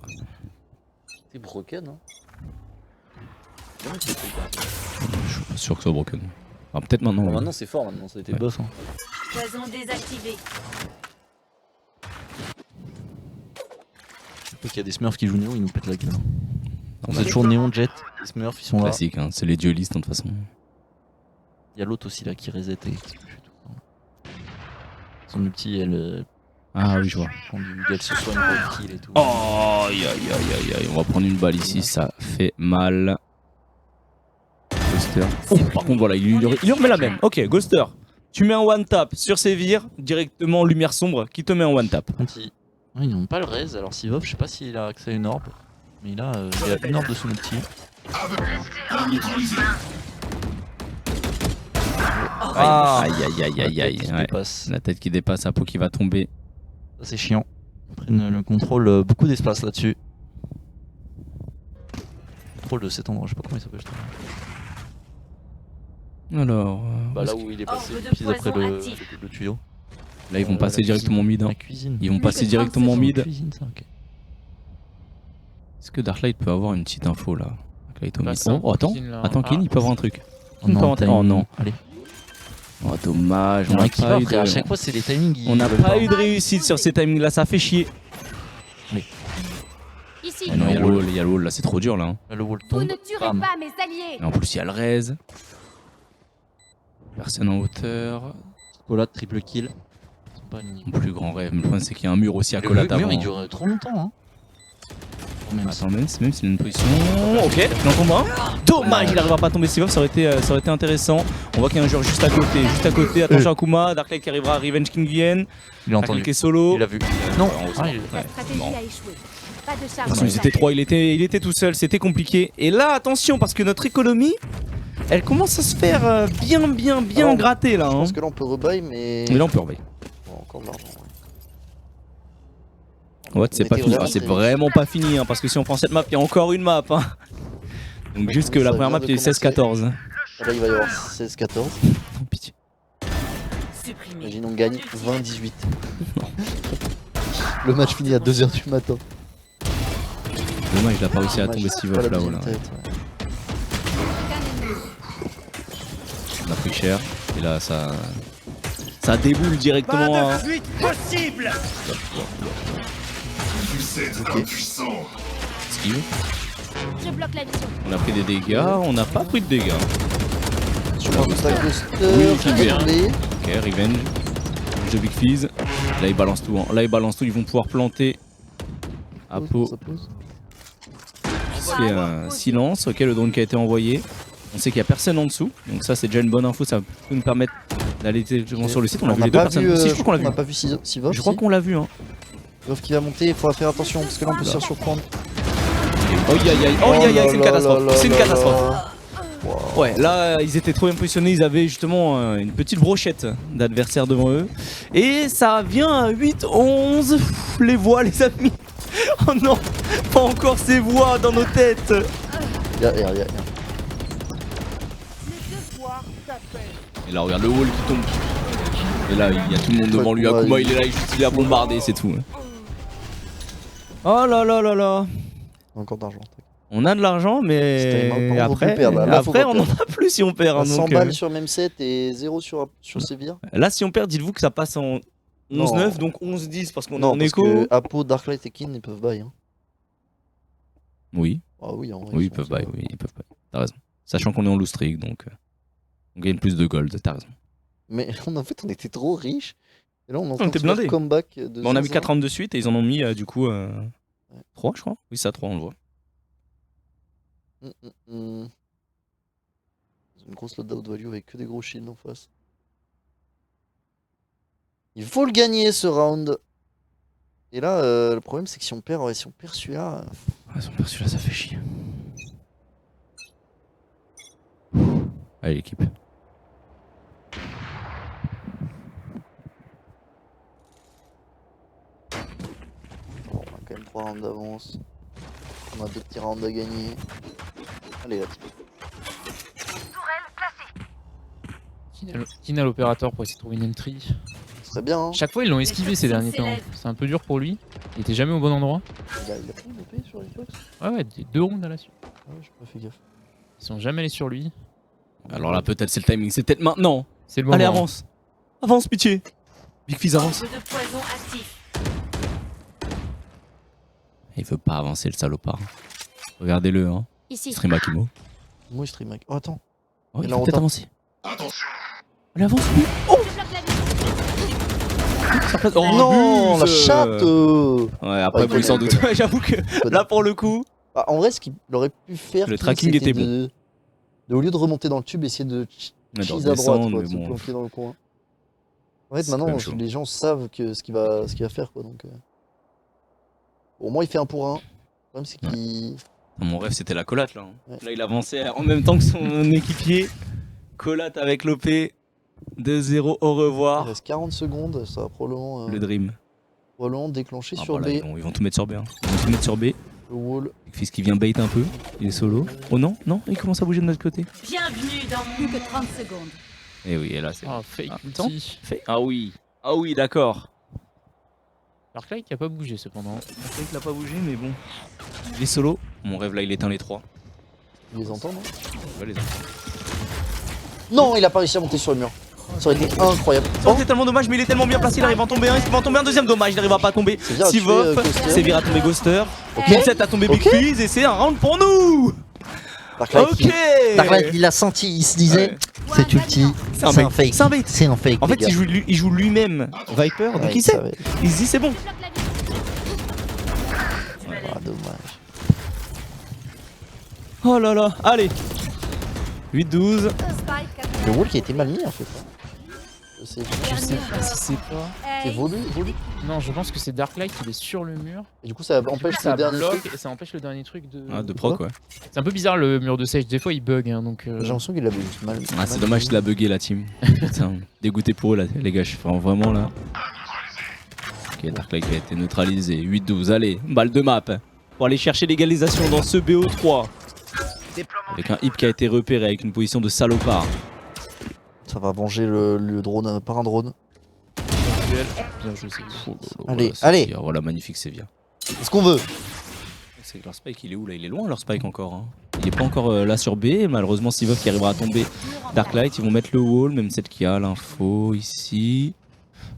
C'est broken hein. Je suis pas sûr que ce soit broken. Enfin, peut-être maintenant. Bon, ouais. maintenant c'est fort, maintenant ça a été Ouais. boss. Hein. Poison désactivé. Je sais qu'il y a des smurfs qui jouent Néon, ils nous pètent la gueule. On Ouais. a toujours Néon, Jet, les smurfs ils sont là. Classique, hein. C'est les duelistes de toute façon. Il y a l'autre aussi là qui reset et qui se touche tout le temps. Son ulti elle Ah oui, je vois. prend elle se soigne pour le kill et tout. Oh, aïe aïe aïe aïe aïe. On va prendre une balle ici, ça fait mal. Ghoster. Oh, par contre, voilà, il lui remet la même. Ok, Ghoster. Tu mets un one tap sur Sévir, directement lumière sombre qui te met en one tap. Anti. Ouais, ils n'ont pas le raise, alors Sivov, je sais pas s'il a accès à une orbe. Mais il a une orbe de son ulti. Ah, Aïe aïe aïe aïe aïe. qui Ouais. dépasse. La tête qui dépasse, Apo qui va tomber. Ça c'est chiant. Ils prennent le contrôle, beaucoup d'espace là-dessus. Contrôle de cet endroit, je sais pas comment il s'appelle. je trouve. Alors, Bah là où il est passé, Orbe de puis après poison le actif. tuyau. là ils vont passer la directement mid. hein. La cuisine. Ils vont passer que directement 30 mid. Cuisine, ça, ok. Est-ce que Darklight peut avoir une petite info là? Darklight au Bah, mid. ça, Oh, attends, Kin, là. attends, Kin, Ah. il peut avoir un truc. Oh non, Oh non. Allez. Oh dommage, on On n'a a qui pas va, eu frère. À de... chaque fois, c'est les timings. On n'a pas eu de réussite sur ces timings là, ça fait chier. Ici. Ah non, il y a le wall là, c'est trop dur là. hein. Le wall Vous tombe. ne tuerez Bam. pas mes alliés. Et en plus, il y a le raise. Personne en hauteur. Colade, triple kill. C'est pas une- Mon plus grand rêve. Mais le problème, c'est qu'il y a un mur aussi à Le Collat avant. mur, il dure trop longtemps. Hein. Même Attends, même s'il a une position. Ok, il en tombe un. Dommage, il n'arrivera pas à tomber si fort, ça aurait été intéressant. On voit qu'il y a un joueur juste à côté. Attention Akuma, Darklight qui arrivera, Revenge King Vien. il a entendu. Darklight qui est solo. Il a vu. Non. Ah, il- La stratégie bon. a échoué. Pas de charge. Attention, ils étaient trois, il était tout seul, c'était compliqué. Et là, attention, parce que notre économie, elle commence à se faire bien Alors, gratter là. Je Hein. pense que là on peut rebuy, mais. Mais là, on peut reveiller. Bon, encore de l'argent. Ouais, c'est On pas était fini. vraiment Ah, c'est très vraiment pas fini, hein, parce que si on prend cette map, il y a encore une map. Hein. Donc, juste que la première map, il y a eu 16-14. Là il va y avoir 16-14. Oh, pitié. Supprimé. Imagine on gagne 20-18. Le match finit à 2h du matin. Dommage, il a pas réussi à Dommage, tomber c'est Steve pas la là-haut. deuxième Là. tête, ouais. On a pris cher. Et là, ça Ça déboule directement. Pas de fuite possible. Esquive. Je bloque la vision. On a pris des dégâts, on n'a pas pris de dégâts. Sur un stack Ghoster, Oui, qui qui vient. est tombé. Ok, Revenge. Jeu Big Fizz. Là, ils balancent tout. Hein. Là, ils balancent tout. Ils vont pouvoir planter. Apo. Ça pose. C'est un silence. Ok, le drone qui a été envoyé. On sait qu'il n'y a personne en dessous. Donc, ça, c'est déjà une bonne info. Ça peut nous permettre d'aller directement sur le site. On a vu les deux personnes. Si, je crois qu'on l'a On vu. n'a pas vu Sivov. Je crois qu'on l'a vu. Hein. Sivov qui va monter, il faudra faire attention parce que là on peut se faire surprendre. Oh, aïe, aïe, oh, aïe, aïe, c'est une catastrophe. C'est une catastrophe. Wow. Ouais, là ils étaient trop bien positionnés, ils avaient justement une petite brochette d'adversaires devant eux. Et ça vient à 8-11. Les voix, les amis. Oh non, pas encore ces voix dans nos têtes. Y'a. Le devoir t'appelle. Et là, regarde le wall qui tombe. Et là, il y a tout le monde devant lui. Akuma, il est là, il est à bombarder, c'est tout. Oh là là là là. Encore d'argent. On a de l'argent, mais C'était après, perdre. Là, faut après pas on n'en a plus si on perd. Hein, 100 donc, balles sur même set et 0 sur Sevilla. Là, si on perd, dites-vous que ça passe en 11-9, Non. donc 11-10 parce qu'on est Non, en parce écho. que Apo, Darklight et Kin ils peuvent buy. Hein. Oui, Ah oui, en vrai, oui, ils sont- peuvent buy, oui, ils peuvent buy. T'as raison. Sachant qu'on est en lose streak, donc on gagne plus de gold, t'as raison. Mais en fait, on était trop riches. Et là, on est en On train était de faire blindés. comeback de Bah, on a mis zinzin. 4 rounds de suite et ils en ont mis du coup 3, je crois. Oui, ça, 3, on le voit. Une grosse loadout value avec que des gros shields en face. Il faut le gagner ce round. Et là, le problème c'est que si on perd celui-là, Ah, son perçu là, ça fait chier. Allez, l'équipe. bon, on a quand même 3 rounds d'avance. On a 2 petits rounds à gagner. Allez, la team. Kin a l'opérateur pour essayer de trouver une entry. Ce serait bien. Hein. Chaque fois ils l'ont esquivé ces derniers temps. C'est un peu dur pour lui. Il était jamais au bon endroit. Il a pris une épée sur Xbox. Ouais, des 2 rounds à la suite. Ah ouais, j'ai pas fait gaffe. Ils sont jamais allés sur lui. Alors là, peut-être c'est le timing, c'est peut-être maintenant. C'est le moment. Allez, avance. Avance, pitié. Big Fizz avance. De poison actif. Il veut pas avancer, le salopard. Regardez-le, hein. Ici. Stream Akimo. Moi je stream avec. Oh attends. Oh, il là, faut on peut-être tape. avancer. Attention. Allez, avance, lui. Oh, Je bloque la vision. ça passe. Oh, non, la abuse. chatte Ouais, après, Ouais, faut sans il doute. Ouais, j'avoue que là, pour le coup. Bah, en vrai, ce qu'il aurait pu faire, Le Kin, tracking c'était était de, au lieu de remonter dans le tube, essayer de Ouais, cheese de à droite, redescendre, quoi, mais de se bon. planquer dans le coin. En fait, C'est quand maintenant, même chaud. les gens savent que ce qu'il va faire, quoi. Donc, au moins, il fait 1 pour 1. Le problème, c'est qu'il. Mon rêve, c'était la collate là. Hein. Ouais. Là, il avançait en même temps que son équipier. Collate avec l'OP. 2-0, au Il revoir. reste 40 secondes, ça va probablement, Le Dream. déclencher Ah, sur bah B. là, ils vont tout mettre sur B. Hein. Ils vont tout mettre sur B. Le wall. Fils qui vient bait un peu. Il est solo. Oh non, non, il commence à bouger de notre côté. Bienvenue dans mon... Plus que 30 secondes. Et oui, et là, c'est. Ah, fake Ah, ulti. Ah oui. Ah oui, d'accord. Darklight qui a pas bougé cependant. Il l'a pas bougé, mais bon. Il est solo. Mon rêve là, il éteint les 3. Il les entend, non On va les entendre. Non, il a pas réussi à monter sur le mur. Ça aurait été incroyable. Oh, c'est tellement dommage, mais il est tellement bien placé, il arrive à en tomber un, il va en tomber un deuxième, dommage, il n'arrivera pas à tomber. Sévir a tué, Sivov, Ghoster. Sévir a tombé Ghoster, Ok. Kinset a tombé Big Ok. Fizz et c'est un round pour nous. Darklight, Ok. Darklight, il a senti, il se disait, Ouais. c'est ulti, C'est un c'est bait. un fake. C'est un bait. C'est un fake. En fait, les gars. il joue lui-même Viper, donc Ouais, il sait. savait. Il se dit c'est bon. Je bloque la vision. Ah, dommage. Oh là là, allez. 8-12. Le wall qui a été mal mis en fait. C'est Je sais pas si c'est pas. c'est voulu. Non, je pense que c'est Darklight qui est sur le mur. Et du coup, ça Du coup, empêche ça le dernier bloque truc. et ça empêche le dernier truc de. Ah, de proc, ouais. C'est un peu bizarre le mur de Sage. Des fois il bug hein, donc. J'ai l'impression qu'il l'avait juste mal. Ah, c'est mal dommage mis. qu'il a bugué la team. Putain, dégoûté pour eux là, les gars, je suis vraiment là. Ok, Darklight qui a été neutralisé. 8-12, allez, balle de map. Pour aller chercher l'égalisation dans ce BO3. Avec un hip qui a été repéré avec une position de salopard. Ça va venger le drone par un drone. Bien joué, c'est Oh là là, Allez, voilà, allez. Sévir, voilà, magnifique Sévir. C'est ce qu'on veut. C'est que leur spike il est où là? Il est loin leur spike encore. Hein. Il est pas encore là sur B. Malheureusement Sivov qui arrivera à tomber. Darklight, ils vont mettre le wall, même celle qui a l'info ici.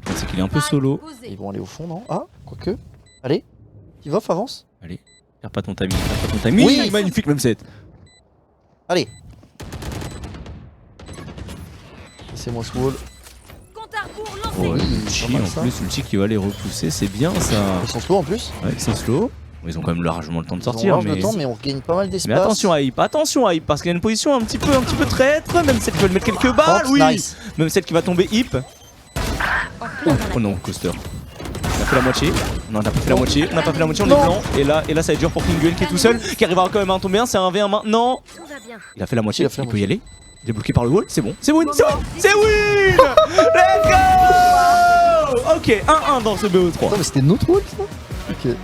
Je pense qu'il est un peu solo. Ils vont aller au fond, non? Ah, quoique. Allez, Sivov avance. Allez, perds pas ton timing, perds pas ton timing. Oui. Magnifique même set. Allez. Laissez-moi ce wall. Compte à rebours lancé. Oh, Oui, ulti pas mal, en ça. plus, ulti qui va les repousser, c'est bien ça. Ils sont slow en plus. Ouais, c'est slow. Ils ont quand même largement le temps de Ils ont sortir. large Mais... de temps, mais on gagne pas mal d'espace. mais attention à Hype, parce qu'il y a une position un petit peu traître. Même celle qui veut le mettre quelques balles, Fox, oui. nice. Même celle qui va tomber Hype. Oh non, Coaster. On a fait la moitié. Non, on n'a pas fait la moitié. On n'a pas fait la moitié, on est blanc. Et là, ça va être dur pour Kinguen qui est tout seul, qui arrivera quand même à en tomber un. C'est un V1 maintenant. Tout va bien. Il a fait la moitié, Il a fait la il peut y aller. Il est bloqué par le wall, c'est bon. C'est win, C'est win. Let's go. Ok, 1-1 dans ce BO3. Attends, mais c'était notre wall ça? Ok.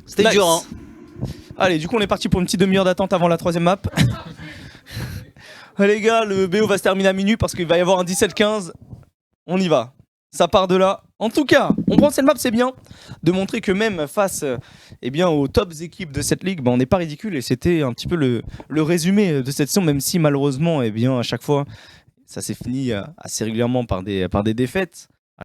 C'était Nice. dur, hein. Allez, du coup, on est parti pour une petite demi-heure d'attente avant la troisième map. Les gars, le BO va se terminer à minuit parce qu'il va y avoir un 17-15. On y va. Ça part de là. En tout cas, on prend cette map, c'est bien. De montrer que même face aux top équipes de cette ligue, on n'est pas ridicule. Et c'était un petit peu le résumé de cette saison, même si malheureusement, à chaque fois, ça s'est fini assez régulièrement par des défaites.